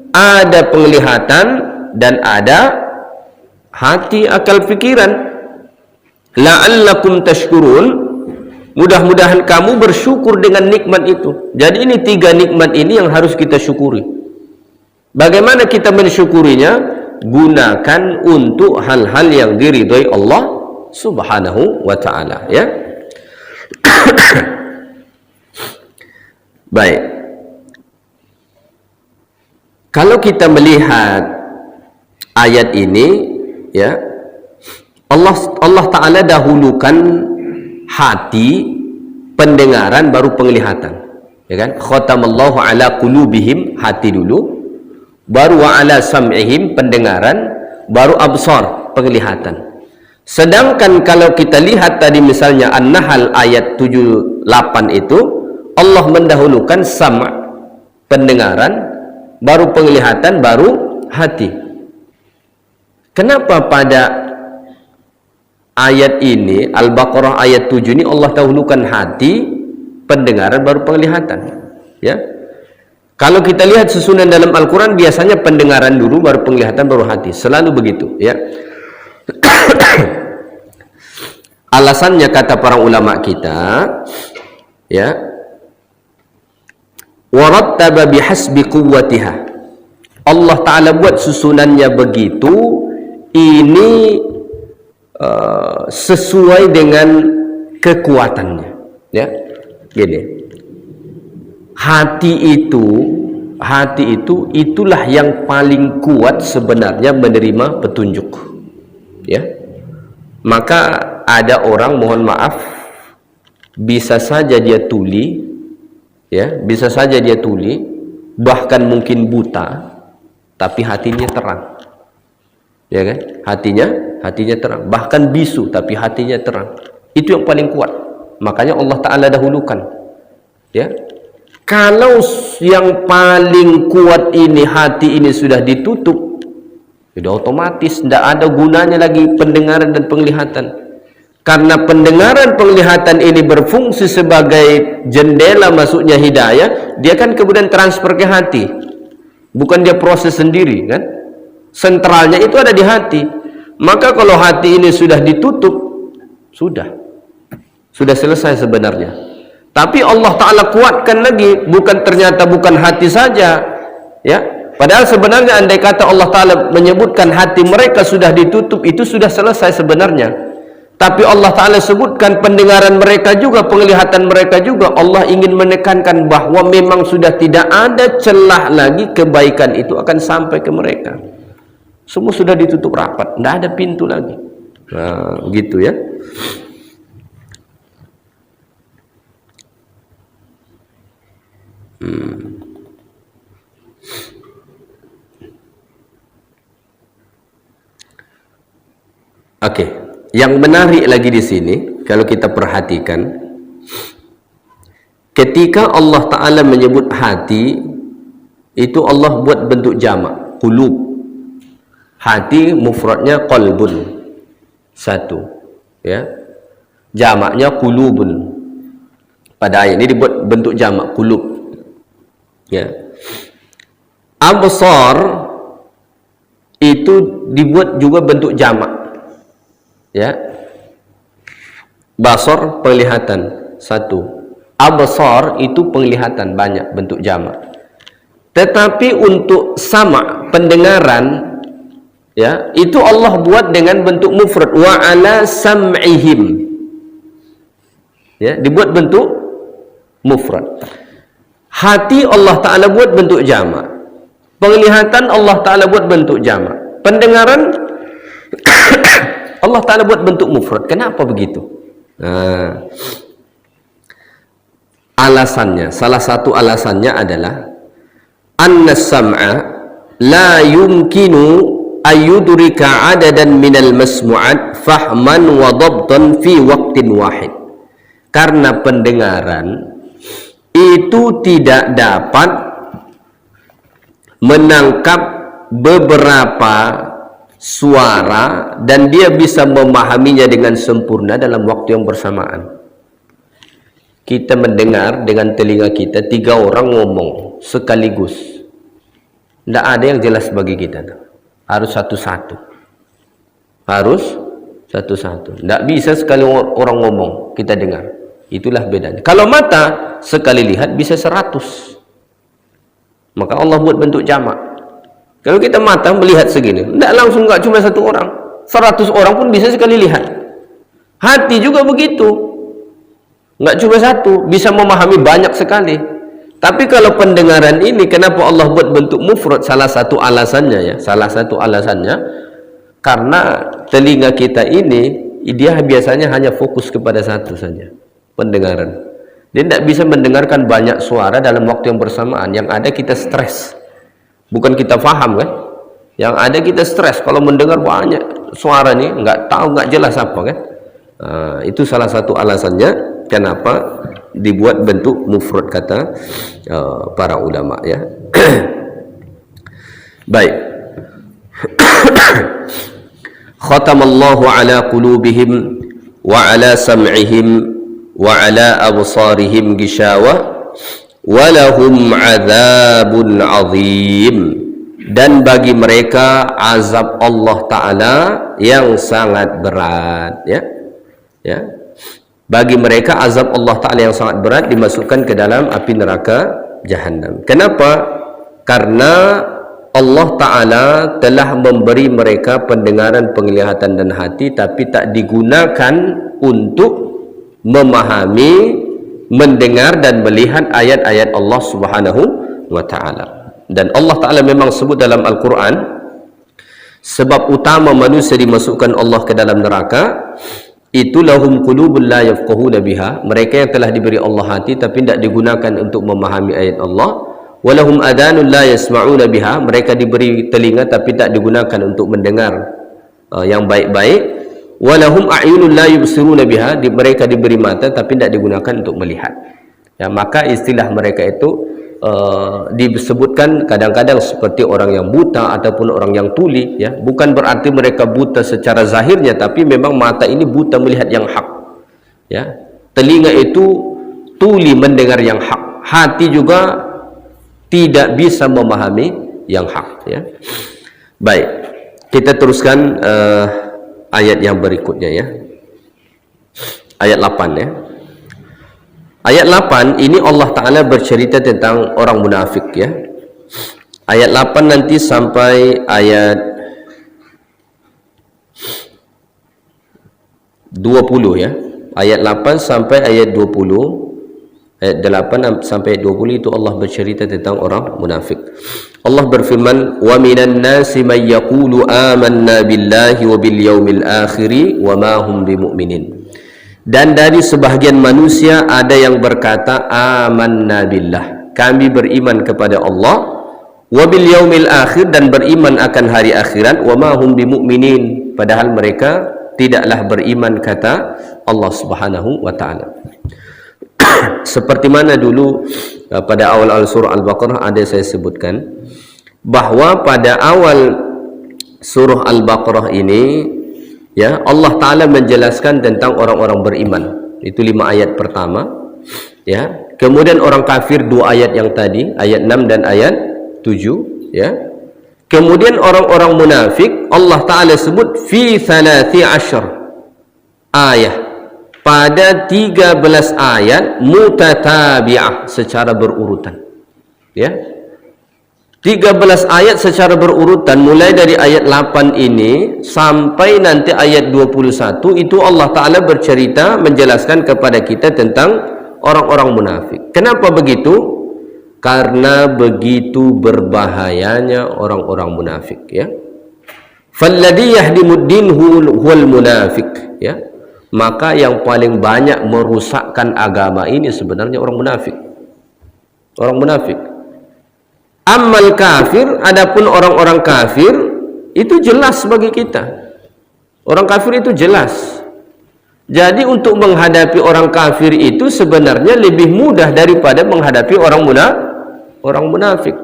ada penglihatan, dan ada hati, akal, fikiran. La'allakum tashkurun, mudah-mudahan kamu bersyukur dengan nikmat itu. Jadi ini 3 nikmat ini yang harus kita syukuri. Bagaimana kita mensyukurinya? Gunakan untuk hal-hal yang diridhai Allah Subhanahu wa ta'ala, ya. Baik. Kalau kita melihat ayat ini, ya, Allah Ta'ala dahulukan hati, pendengaran, baru penglihatan, ya kan? Khatamallahu ala qulubihim, hati dulu, baru wa ala sam'ihim, pendengaran, baru absar, penglihatan. Sedangkan kalau kita lihat tadi misalnya An-Nahl ayat 78 itu, Allah mendahulukan sama, pendengaran, baru penglihatan, baru hati. Kenapa pada ayat ini, Al-Baqarah ayat 7 ini Allah dahulukan hati, pendengaran, baru penglihatan, ya? Kalau kita lihat susunan dalam Al-Quran, biasanya pendengaran dulu, baru penglihatan, baru hati. Selalu begitu, ya. Alasannya kata para ulama kita, ya, warattaba bihasbi quwwatiha. Allah Ta'ala buat susunannya begitu, ini sesuai dengan kekuatannya, ya. Gini, hati itu itulah yang paling kuat sebenarnya menerima petunjuk, ya. Maka ada orang, mohon maaf, bisa saja dia tuli, ya, bisa saja dia tuli, bahkan mungkin buta, tapi hatinya terang, ya kan? Hatinya terang, bahkan bisu tapi hatinya terang. Itu yang paling kuat. Makanya Allah Ta'ala dahulukan, ya. Kalau yang paling kuat ini, hati ini sudah ditutup, sudah otomatis tidak ada gunanya lagi pendengaran dan penglihatan. Karena pendengaran, penglihatan ini berfungsi sebagai jendela masuknya hidayah, dia kan kemudian transfer ke hati, bukan dia proses sendiri, kan? Sentralnya itu ada di hati. Maka kalau hati ini sudah ditutup, sudah selesai sebenarnya. Tapi Allah Ta'ala kuatkan lagi, bukan hati saja, ya. Padahal sebenarnya andai kata Allah Ta'ala menyebutkan hati mereka sudah ditutup, itu sudah selesai sebenarnya. Tapi Allah Ta'ala sebutkan pendengaran mereka juga, penglihatan mereka juga. Allah ingin menekankan bahwa memang sudah tidak ada celah lagi kebaikan itu akan sampai ke mereka. Semua sudah ditutup rapat, tidak ada pintu lagi. Nah, begitu, ya. Oke, yang menarik lagi di sini kalau kita perhatikan, ketika Allah Ta'ala menyebut hati, itu Allah buat bentuk jamak, qulub. Hati mufradnya qalbun, satu, ya. Jamaknya qulubun. Pada ayat ini dibuat bentuk jamak, qulub, ya. Absar itu dibuat juga bentuk jamak, ya. Basar, penglihatan, satu. Absar itu penglihatan, banyak, bentuk jamak. Tetapi untuk sama, pendengaran, ya, itu Allah buat dengan bentuk mufrad, wa ala sam'ihim, ya, dibuat bentuk mufrad. Hati Allah Ta'ala buat bentuk jamak, penglihatan Allah Ta'ala buat bentuk jamak, pendengaran Allah Ta'ala buat bentuk mufrad. Kenapa begitu? Nah, alasannya, salah satu alasannya adalah anna sam'a la yumkinu ayudrika adadan minal masmu'at fahman wa dhabtan fi waqtin wahid. Karena pendengaran itu tidak dapat menangkap beberapa suara dan dia bisa memahaminya dengan sempurna dalam waktu yang bersamaan. kita mendengar dengan telinga kita 3 orang ngomong sekaligus. Tidak ada yang jelas bagi kita. Harus satu-satu. Harus satu-satu. Tidak bisa sekali orang ngomong kita dengar. Itulah bedanya. Kalau mata sekali lihat bisa 100. Maka Allah buat bentuk jamak. Kalau kita mata melihat segini, tidak langsung, nggak cuma 1 orang. 100 orang pun bisa sekali lihat. Hati juga begitu. Nggak cuma 1, bisa memahami banyak sekali. Tapi kalau pendengaran ini, kenapa Allah buat bentuk mufrad? Salah satu alasannya ya, karena telinga kita ini, dia biasanya hanya fokus kepada satu saja, pendengaran. Dia tidak bisa mendengarkan banyak suara dalam waktu yang bersamaan. Yang ada kita stres, bukan kita faham kan? Yang ada kita stres kalau mendengar banyak suara nih, nggak tahu, nggak jelas apa kan? Itu salah satu alasannya kenapa dibuat bentuk mufrad kata para ulama ya. Baik. Khatamallahu ala qulubihim wa ala sam'ihim wa ala absarihim gishawa wa lahum adzabun azim. Dan bagi mereka azab Allah Ta'ala yang sangat berat ya. Ya. Bagi mereka azab Allah Ta'ala yang sangat berat dimasukkan ke dalam api neraka Jahannam. Kenapa? Karena Allah Ta'ala telah memberi mereka pendengaran, penglihatan dan hati, tapi tak digunakan untuk memahami, mendengar dan melihat ayat-ayat Allah Subhanahu wa Ta'ala. Dan Allah Ta'ala memang sebut dalam Al-Quran, sebab utama manusia dimasukkan Allah ke dalam neraka itu lahum qulubun la yafqahuna biha, mereka yang telah diberi Allah hati tapi tidak digunakan untuk memahami ayat Allah. Walahum adanun la yasma'una biha, mereka diberi telinga tapi tak digunakan untuk mendengar yang baik-baik. Walahum a'yunun la yubsiruna biha, mereka diberi mata tapi tidak digunakan untuk melihat ya. Maka istilah mereka itu disebutkan kadang-kadang seperti orang yang buta ataupun orang yang tuli ya. Bukan berarti mereka buta secara zahirnya, tapi memang mata ini buta melihat yang hak ya. Telinga itu tuli mendengar yang hak, hati juga tidak bisa memahami yang hak ya. Baik, kita teruskan ayat yang berikutnya ya. Ayat 8 ya. Ayat 8 ini Allah Ta'ala bercerita tentang orang munafik ya. Ayat 8 nanti sampai ayat 20 ya. Ayat 8 sampai ayat 20. Ayat 8 sampai ayat 20 itu Allah bercerita tentang orang munafik. Allah berfirman, "Wa minan nasi may yaqulu amanna billahi wa bil yaumil akhir wa ma hum bimu'minin." Dan dari sebahagian manusia ada yang berkata amanna billah, kami beriman kepada Allah, wa bil yaumil akhir, dan beriman akan hari akhirat, wa ma hum bimu'minin, padahal mereka tidaklah beriman, kata Allah Subhanahu wa Ta'ala. Seperti mana dulu pada awal-awal surah Al-Baqarah ada saya sebutkan bahwa pada awal surah Al-Baqarah ini ya, Allah Ta'ala menjelaskan tentang orang-orang beriman. Itu 5 ayat pertama ya. Kemudian orang kafir 2 ayat yang tadi, ayat 6 dan ayat 7 ya. Kemudian orang-orang munafik Allah Ta'ala sebut fi 13 ayat, pada 13 ayat mutatabi'ah, secara berurutan ya. 13 ayat secara berurutan, mulai dari ayat 8 ini sampai nanti ayat 21, itu Allah Ta'ala bercerita menjelaskan kepada kita tentang orang-orang munafik. Kenapa begitu? Karena begitu berbahayanya orang-orang munafik ya. Falladhi yahdimuddin huwal munafik ya. Maka yang paling banyak merusakkan agama ini sebenarnya orang munafik. Orang munafik. Ammal kafir, adapun orang-orang kafir itu jelas bagi kita. Orang kafir itu jelas. Jadi untuk menghadapi orang kafir itu sebenarnya lebih mudah daripada menghadapi orang munafik.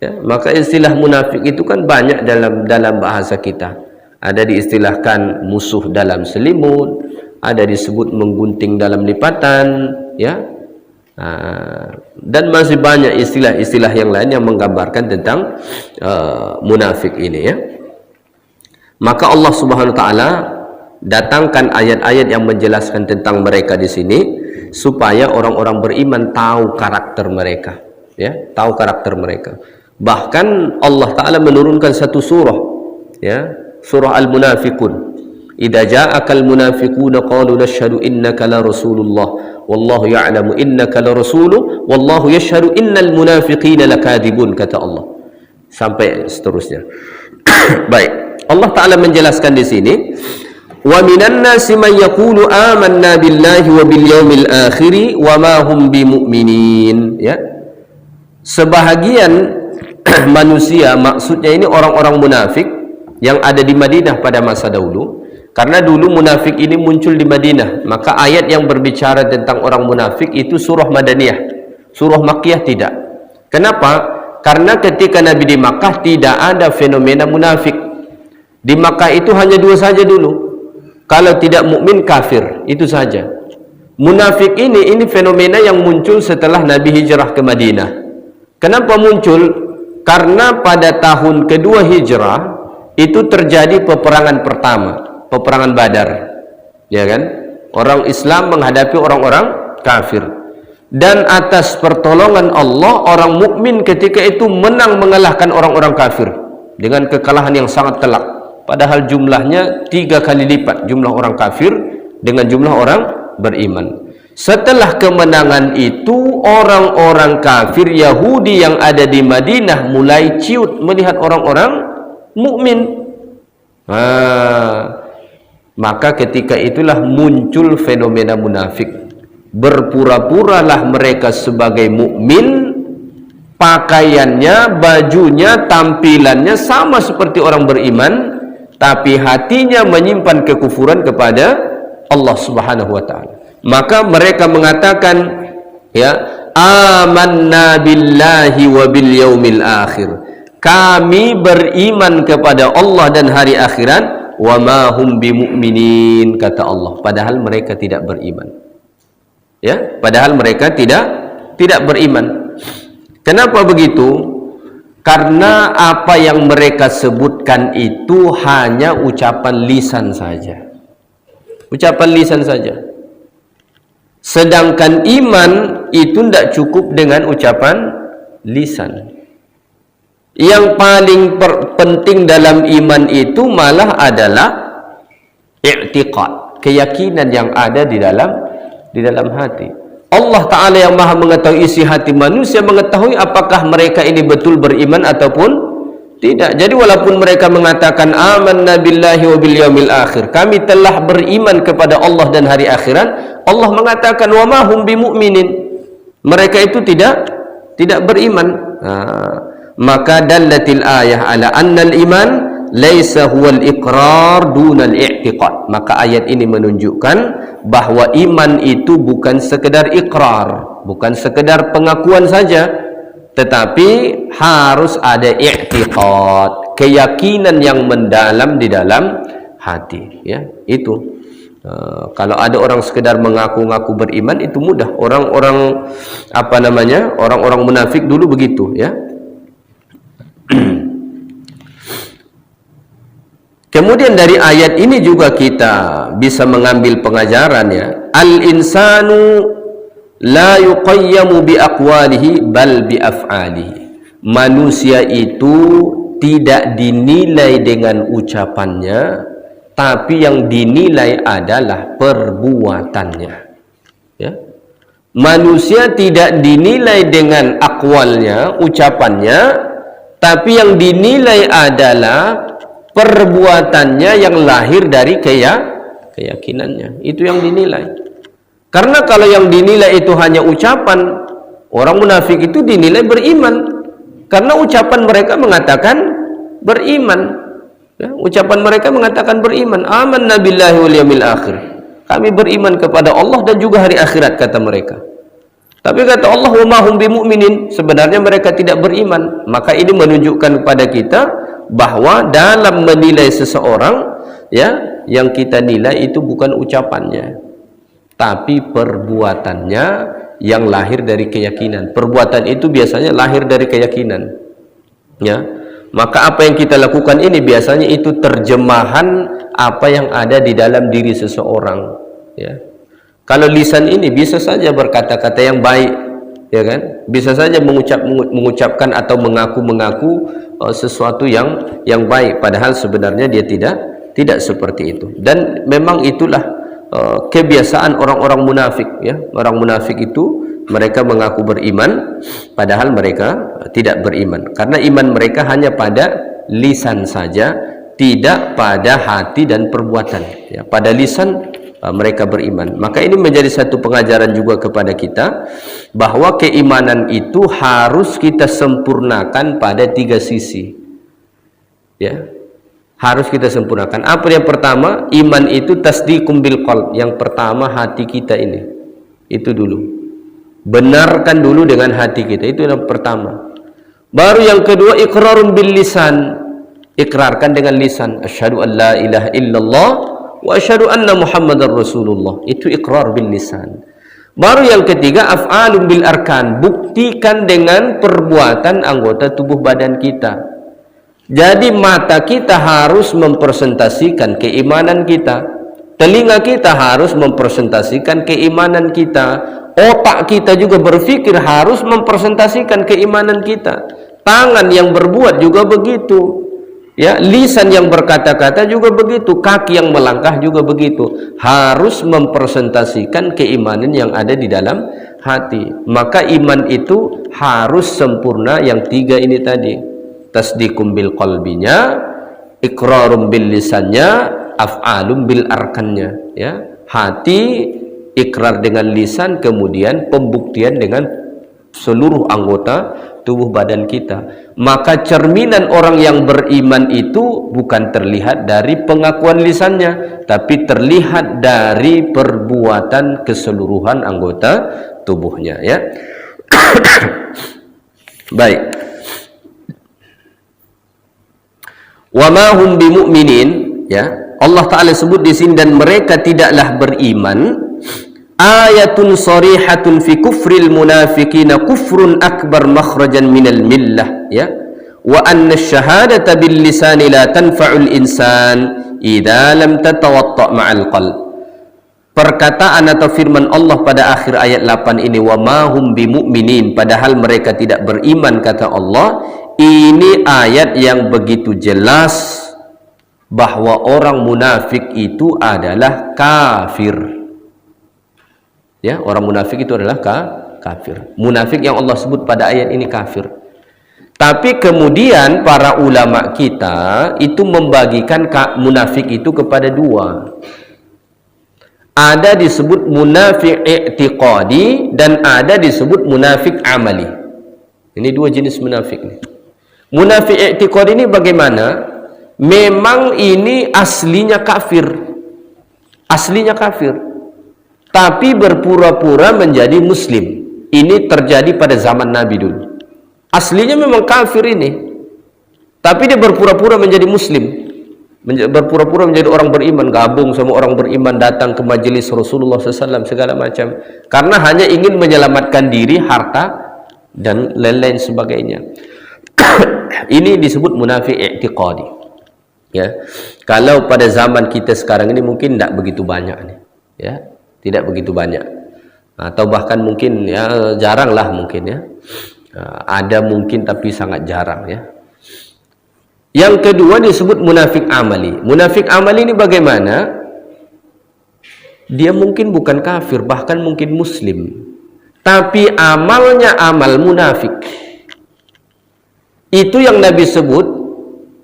Ya, maka istilah munafik itu kan banyak dalam bahasa kita. Ada diistilahkan musuh dalam selimut, ada disebut menggunting dalam lipatan, ya. Dan masih banyak istilah-istilah yang lain yang menggambarkan tentang munafik ini, ya. Maka Allah Subhanahu wa taala datangkan ayat-ayat yang menjelaskan tentang mereka di sini supaya orang-orang beriman tahu karakter mereka, ya, tahu karakter mereka. Bahkan Allah taala menurunkan satu surah, ya, surah Al-Munafiqun. Idza ja'akal munafiquna qalu nashhadu innaka la rasulullah wallahu ya'lamu innaka la rasuluhu wallahu yashhadu innal munafiqina lakadzibun, kata Allah. Sampai seterusnya. Baik, Allah taala menjelaskan di sini, wa minan nasi man yaqulu amanna billahi wa bil yaumil akhir wa ma hum bimumin, ya. Sebahagian manusia, maksudnya ini orang-orang munafik yang ada di Madinah pada masa dahulu. Karena dulu munafik ini muncul di Madinah, maka ayat yang berbicara tentang orang munafik itu surah Madaniyah, surah Makkiyah tidak. Kenapa? Karena ketika Nabi di Makkah tidak ada fenomena munafik. Di Makkah itu hanya dua saja dulu. Kalau tidak mukmin, kafir, itu saja. Munafik ini fenomena yang muncul setelah Nabi hijrah ke Madinah. Kenapa muncul? Karena pada tahun kedua hijrah itu terjadi peperangan pertama, peperangan Badar, ya kan? Orang Islam menghadapi orang-orang kafir, dan atas pertolongan Allah orang mukmin ketika itu menang mengalahkan orang-orang kafir dengan kekalahan yang sangat telak. Padahal jumlahnya 3 kali lipat jumlah orang kafir dengan jumlah orang beriman. Setelah kemenangan itu, orang-orang kafir Yahudi yang ada di Madinah mulai ciut melihat orang-orang mukmin. Maka ketika itulah muncul fenomena munafik. Berpura-puralah mereka sebagai mukmin, pakaiannya, bajunya, tampilannya sama seperti orang beriman, tapi hatinya menyimpan kekufuran kepada Allah Subhanahu wa taala. Maka mereka mengatakan, ya, amanna billahi wa bil yaumil akhir. Kami beriman kepada Allah dan hari akhirat. Wa ma hum bimumin, kata Allah, padahal mereka tidak beriman, ya, padahal mereka tidak beriman. Kenapa begitu? Karena apa yang mereka sebutkan itu hanya ucapan lisan saja, ucapan lisan saja. Sedangkan iman itu tidak cukup dengan ucapan lisan. Yang paling penting dalam iman itu malah adalah i'tiqad, keyakinan yang ada di dalam hati. Allah Ta'ala yang maha mengetahui isi hati manusia, mengetahui apakah mereka ini betul beriman ataupun tidak. Jadi walaupun mereka mengatakan amanna billahi wa bil yaumil akhir, kami telah beriman kepada Allah dan hari akhirat, Allah mengatakan wa ma hum bimu'minin, mereka itu tidak beriman. Maka dallatil ayah ala annal iman laisa huwal iqrar dunal i'tiqad. Maka ayat ini menunjukkan bahwa iman itu bukan sekedar ikrar, bukan sekedar pengakuan saja, tetapi harus ada i'tiqad, keyakinan yang mendalam di dalam hati, ya. Itu kalau ada orang sekedar mengaku-ngaku beriman itu mudah. Orang-orang orang-orang munafik dulu begitu, ya. Kemudian dari ayat ini juga kita bisa mengambil pengajaran, ya. Al-insanu la yuqayyamu bi aqwalihi bal bi af'alihi. Manusia itu tidak dinilai dengan ucapannya, tapi yang dinilai adalah perbuatannya, ya. Manusia tidak dinilai dengan akwalnya, ucapannya, tapi yang dinilai adalah perbuatannya yang lahir dari keyakinannya. Itu yang dinilai. Karena kalau yang dinilai itu hanya ucapan, orang munafik itu dinilai beriman, karena ucapan mereka mengatakan beriman, ya, ucapan mereka mengatakan beriman, amanna billahi wal yaumil akhir, kami beriman kepada Allah dan juga hari akhirat, kata mereka. Tapi kata Allah wa ma hum bimu'minin, sebenarnya mereka tidak beriman. Maka ini menunjukkan kepada kita bahwa dalam menilai seseorang, ya, yang kita nilai itu bukan ucapannya, tapi perbuatannya yang lahir dari keyakinan. Perbuatan itu biasanya lahir dari keyakinan, ya. Maka apa yang kita lakukan ini biasanya itu terjemahan apa yang ada di dalam diri seseorang, ya. Kalau lisan ini bisa saja berkata-kata yang baik, ya kan? Bisa saja mengucapkan atau mengaku sesuatu yang baik, padahal sebenarnya dia tidak seperti itu. Dan memang itulah kebiasaan orang-orang munafik, ya. Orang munafik itu mereka mengaku beriman padahal mereka tidak beriman, karena iman mereka hanya pada lisan saja, tidak pada hati dan perbuatan, ya. Pada lisan mereka beriman. Maka ini menjadi satu pengajaran juga kepada kita bahwa keimanan itu harus kita sempurnakan pada 3 sisi, ya. Harus kita sempurnakan. Apa yang pertama? Iman itu tasdiqum bil qalb. Yang pertama hati kita ini. Itu dulu. Benarkan dulu dengan hati kita. Itu yang pertama. Baru yang kedua iqrarun bil lisan. Ikrarkan dengan lisan. Asyhadu an la ilaha illallah wa asyhadu anna Muhammadar Rasulullah. Itu iqrar bil lisan. Baru yang ketiga af'alun bil arkan. Buktikan dengan perbuatan anggota tubuh badan kita. Jadi mata kita harus mempresentasikan keimanan kita, telinga kita harus mempresentasikan keimanan kita, otak kita juga berpikir harus mempresentasikan keimanan kita, tangan yang berbuat juga begitu, ya, lisan yang berkata-kata juga begitu, kaki yang melangkah juga begitu, harus mempresentasikan keimanan yang ada di dalam hati. Maka iman itu harus sempurna yang 3 ini tadi. Tasdiqum bil qalbinya, iqrarum bil lisannya, af'alum bil arkannya, ya. Hati, ikrar dengan lisan, kemudian pembuktian dengan seluruh anggota tubuh badan kita. Maka cerminan orang yang beriman itu bukan terlihat dari pengakuan lisannya, tapi terlihat dari perbuatan keseluruhan anggota tubuhnya, ya. Baik. Wa ma hum bimu'minin, ya. Allah Ta'ala sebut di sini, dan mereka tidaklah beriman. Ayatun sharihatun fi kufril munafiqina kufrun akbar makhrajan minal millah, ya. Wa anna asyhadata bil lisani la tanfa'ul insan idza lam tatawatta' ma'al qalb. Perkataan atau firman Allah pada akhir ayat 8 ini, wa ma hum bimu'minin, padahal mereka tidak beriman, kata Allah. Ini ayat yang begitu jelas bahwa orang munafik itu adalah kafir, ya. Orang munafik itu adalah kafir. Munafik yang Allah sebut pada ayat ini kafir. Tapi kemudian para ulama kita itu membagikan munafik itu kepada 2. Ada disebut munafik i'tiqadi dan ada disebut munafik amali. Ini 2 jenis munafik nih. Munafik i'tiqad ini bagaimana? Memang ini aslinya kafir. Aslinya kafir. Tapi berpura-pura menjadi muslim. Ini terjadi pada zaman Nabi dulu. Aslinya memang kafir ini. Tapi dia berpura-pura menjadi muslim. Berpura-pura menjadi orang beriman, gabung sama orang beriman, datang ke majelis Rasulullah SAW, segala macam. Karena hanya ingin menyelamatkan diri, harta, dan lain-lain sebagainya. Ini disebut munafik i'tiqadi, ya. Kalau pada zaman kita sekarang ini mungkin tidak begitu banyak nih, ya, tidak begitu banyak, atau bahkan mungkin ya jarang lah mungkin, ya. Ada mungkin tapi sangat jarang, ya. Yang kedua disebut munafik amali. Munafik amali ini bagaimana? Dia mungkin bukan kafir, bahkan mungkin muslim, tapi amalnya amal munafik. Itu yang Nabi sebut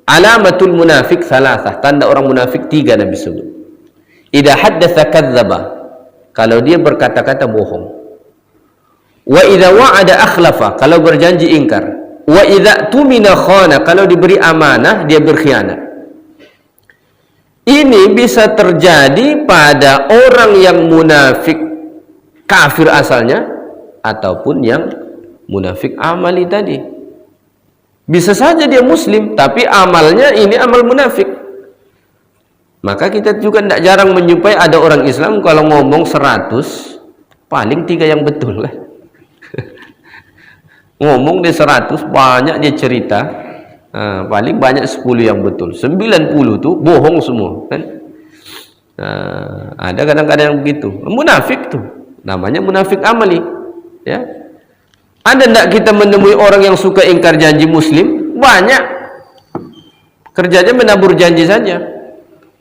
alamatul munafik salasah, tanda orang munafik 3 Nabi sebut. Idza haddatsa kadzdzaba, kalau dia berkata-kata bohong. Wa idza wa'ada akhlafa, kalau berjanji ingkar. Wa idza tumina khana, kalau diberi amanah dia berkhianat. Ini bisa terjadi pada orang yang munafik kafir asalnya ataupun yang munafik amali tadi. Bisa saja dia muslim tapi amalnya ini amal munafik. Maka kita juga tidak jarang menjumpai ada orang Islam kalau ngomong 100 paling 3 yang betul lah. Ngomong dia 100 banyak dia cerita, paling banyak 10 yang betul, 90 tu bohong semua kan. Ada kadang-kadang yang begitu. Munafik tu namanya munafik amali, ya. Ada tidak kita menemui orang yang suka ingkar janji Muslim? Banyak. Kerjanya menabur janji saja,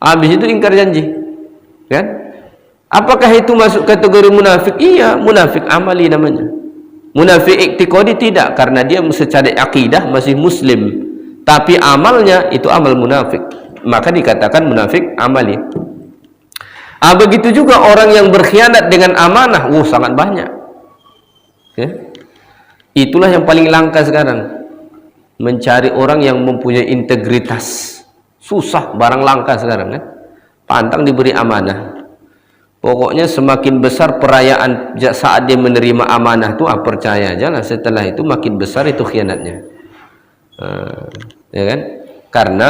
habis itu ingkar janji, kan? Apakah itu masuk kategori munafik? Iya, munafik amali namanya. Munafik iktiqadi tidak, karena dia secara akidah masih Muslim, tapi amalnya itu amal munafik, maka dikatakan munafik amali. Begitu juga orang yang berkhianat dengan amanah, sangat banyak, ya. Itulah yang paling langka sekarang, mencari orang yang mempunyai integritas. Susah, barang langka sekarang kan. Pantang diberi amanah. Pokoknya semakin besar perayaan saat dia menerima amanah itu, percaya aja lah, setelah itu makin besar itu khianatnya, ya kan? Karena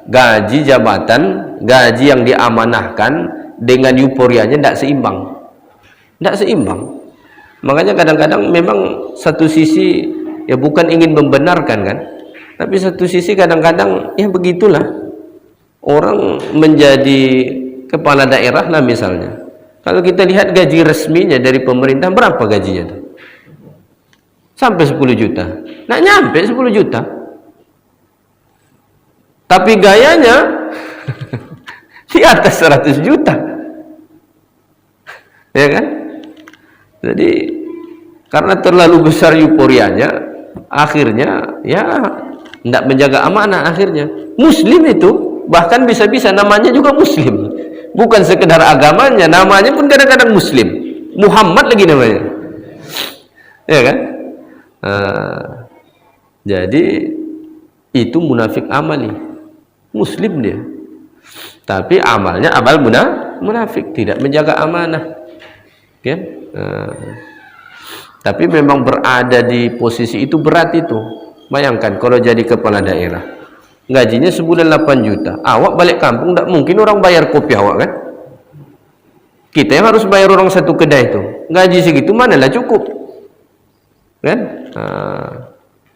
gaji jabatan, gaji yang diamanahkan dengan euforianya tidak seimbang, tidak seimbang. Makanya kadang-kadang memang satu sisi ya bukan ingin membenarkan kan, tapi satu sisi kadang-kadang ya begitulah, orang menjadi kepala daerah lah misalnya. Kalau kita lihat gaji resminya dari pemerintah, berapa gajinya tuh? Sampai 10 juta. Nah, nyampe 10 juta. Tapi gayanya di atas 100 juta. Ya kan? Jadi karena terlalu besar euforianya, akhirnya ya tidak menjaga amanah akhirnya. Muslim itu bahkan bisa-bisa namanya juga Muslim, bukan sekedar agamanya, namanya pun kadang-kadang Muslim, Muhammad lagi namanya, ya kan? Jadi itu munafik amali, Muslim dia, tapi amalnya amal munafik, tidak menjaga amanah, kan? Tapi memang berada di posisi itu berat itu. Bayangkan kalau jadi kepala daerah, gajinya sebulan 8 juta, awak balik kampung tidak mungkin orang bayar kopi awak kan. Kita yang harus bayar orang satu kedai itu, gaji segitu manalah cukup kan.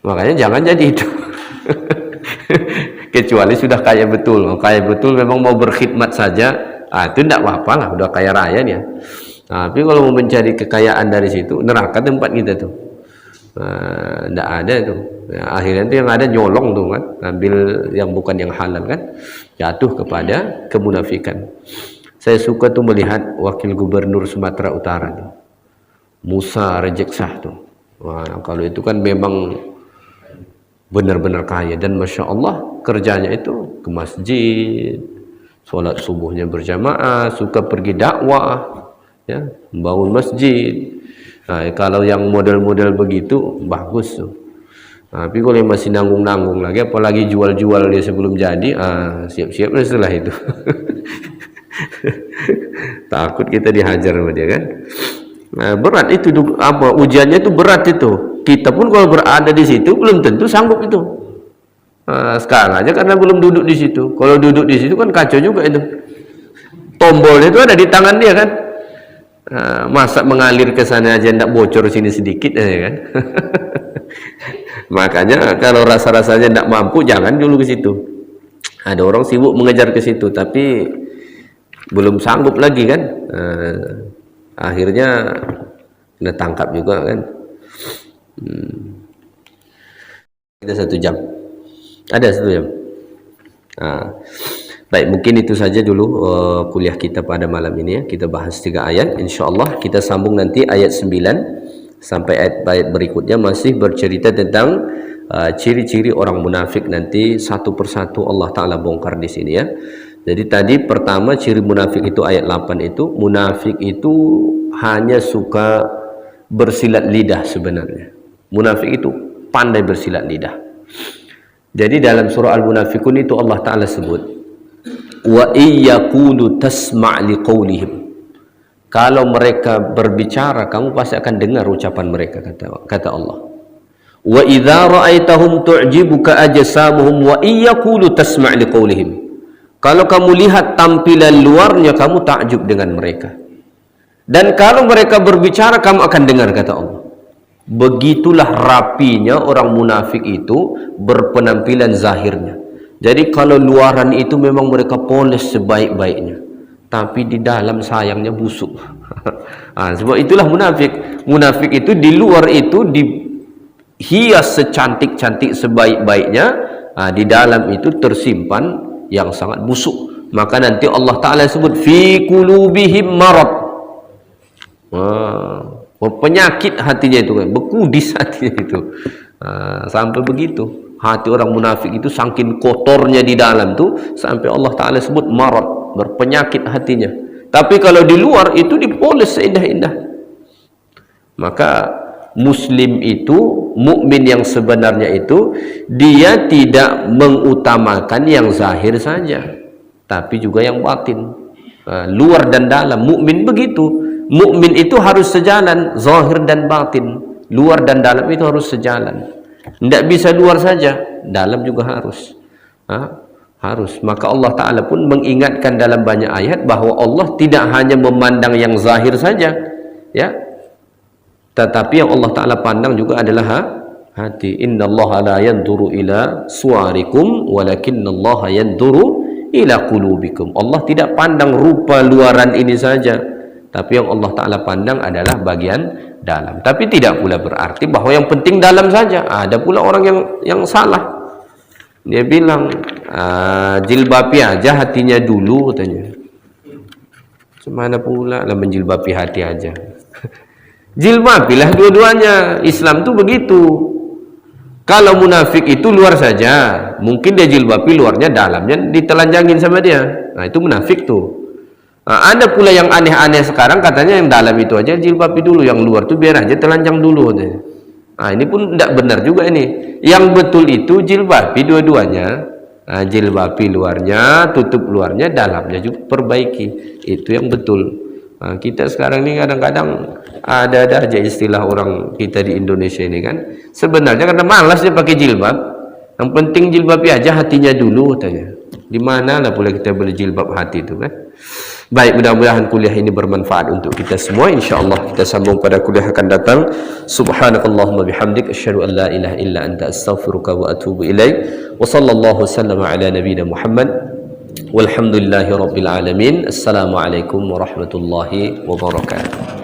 Makanya jangan jadi itu. Kecuali sudah kaya betul. Kaya betul memang mau berkhidmat saja, itu tidak apa-apa lah, udah kaya raya dia. Tapi kalau mau mencari kekayaan dari situ, neraka tempat kita tuh. Tidak ada itu. Ya, akhirnya itu yang ada nyolong tuh kan, ambil yang bukan yang halal kan, jatuh kepada kemunafikan. Saya suka tuh melihat wakil gubernur Sumatera Utara tuh, Musa Rejeksah tuh. Wah, kalau itu kan memang benar-benar kaya, dan masya Allah kerjanya itu ke masjid, sholat subuhnya berjamaah, suka pergi dakwah, ya, membangun masjid. Nah, kalau yang model-model begitu bagus tuh. Tapi kalau yang masih nanggung-nanggung lagi, apalagi jual-jual dia sebelum jadi, siap-siap setelah itu. Takut kita dihajar sama dia kan. Berat itu, ujiannya itu berat itu. Kita pun kalau berada di situ belum tentu sanggup itu. Sekarang aja karena belum duduk di situ. Kalau duduk di situ kan kacau juga itu. Tombolnya itu ada di tangan dia kan. Masa mengalir ke sana aja tidak bocor sini sedikit ya kan. Makanya kalau rasa-rasanya tidak mampu, jangan dulu ke situ. Ada orang sibuk mengejar ke situ tapi belum sanggup lagi kan. Akhirnya kena tangkap juga kan. Ada 1 jam. Ada 1 jam. Baik, mungkin itu saja dulu kuliah kita pada malam ini ya. Kita bahas 3 ayat. InsyaAllah kita sambung nanti ayat 9 sampai ayat berikutnya, masih bercerita tentang ciri-ciri orang munafik. Nanti satu persatu Allah Ta'ala bongkar di sini ya. Jadi tadi pertama ciri munafik itu ayat 8 itu, munafik itu hanya suka bersilat lidah sebenarnya. Munafik itu pandai bersilat lidah. Jadi dalam surah Al-Munafikun itu Allah Ta'ala sebut, wa iyyaqulu tasma' liqaulihim. Kalau mereka berbicara, kamu pasti akan dengar ucapan mereka, kata Allah. Wa idza ra'aitahum tu'jibuka ajsamuhum wa iyyaqulu tasma' liqaulihim. Kalau kamu lihat tampilan luarnya, kamu takjub dengan mereka. Dan kalau mereka berbicara, kamu akan dengar, kata Allah. Begitulah rapinya orang munafik itu berpenampilan zahirnya. Jadi kalau luaran itu memang mereka polis sebaik-baiknya, tapi di dalam sayangnya busuk. Sebab itulah munafik. Munafik itu di luar itu dihias secantik-cantik sebaik-baiknya, di dalam itu tersimpan yang sangat busuk. Maka nanti Allah Ta'ala sebut fi qulubihim marad. Penyakit hatinya itu, bekudis hatinya itu. Sampai begitu hati orang munafik itu, saking kotornya di dalam tu, sampai Allah Ta'ala sebut marad, berpenyakit hatinya. Tapi kalau di luar itu dipolis seindah-indah. Maka muslim itu, mukmin yang sebenarnya itu, dia tidak mengutamakan yang zahir saja, tapi juga yang batin, luar dan dalam. Mukmin begitu. Mukmin itu harus sejalan, zahir dan batin, luar dan dalam itu harus sejalan. Tidak bisa luar saja, dalam juga harus. Harus. Maka Allah Ta'ala pun mengingatkan dalam banyak ayat bahawa Allah tidak hanya memandang yang zahir saja, ya, tetapi yang Allah Ta'ala pandang juga adalah hati. Inna Allah la yanzuru ila suwarikum walakinna Allah yanzuru ila qulubikum. Allah tidak pandang rupa luaran ini saja, tapi yang Allah Ta'ala pandang adalah bagian dalam. Tapi tidak pula berarti bahawa yang penting dalam saja. Ada pula orang yang salah. Dia bilang, jilbabi aja hatinya dulu, katanya. Semana pula lah menjilbabi hati aja. Jilbabilah dua-duanya. Islam tu begitu. Kalau munafik itu luar saja, mungkin dia jilbabi luarnya, dalamnya ditelanjangin sama dia. Nah, itu munafik tuh. Ada pula yang aneh-aneh sekarang, katanya yang dalam itu aja jilbabi dulu, yang luar tu biar aja telanjang dulu. Ini pun tidak benar juga ini. Yang betul itu jilbabi dua-duanya. Jilbabi luarnya, tutup luarnya, dalamnya juga perbaiki. Itu yang betul. Kita sekarang ini kadang-kadang ada aja istilah orang kita di Indonesia ini kan. Sebenarnya karena malas dia pakai jilbab. Yang penting jilbabi aja hatinya dulu, katanya. Di mana lah pula kita boleh jilbab hati itu kan. Baik, mudah-mudahan kuliah ini bermanfaat untuk kita semua. InsyaAllah kita sambung pada kuliah akan datang. Subhanakallahumma bihamdik, asyhadu an la ilaha illa anta, astaghfiruka wa atubu ilaik. Wa sallallahu sallama ala nabiyyina Muhammad. Walhamdulillahi rabbil alamin. Assalamualaikum warahmatullahi wabarakatuh.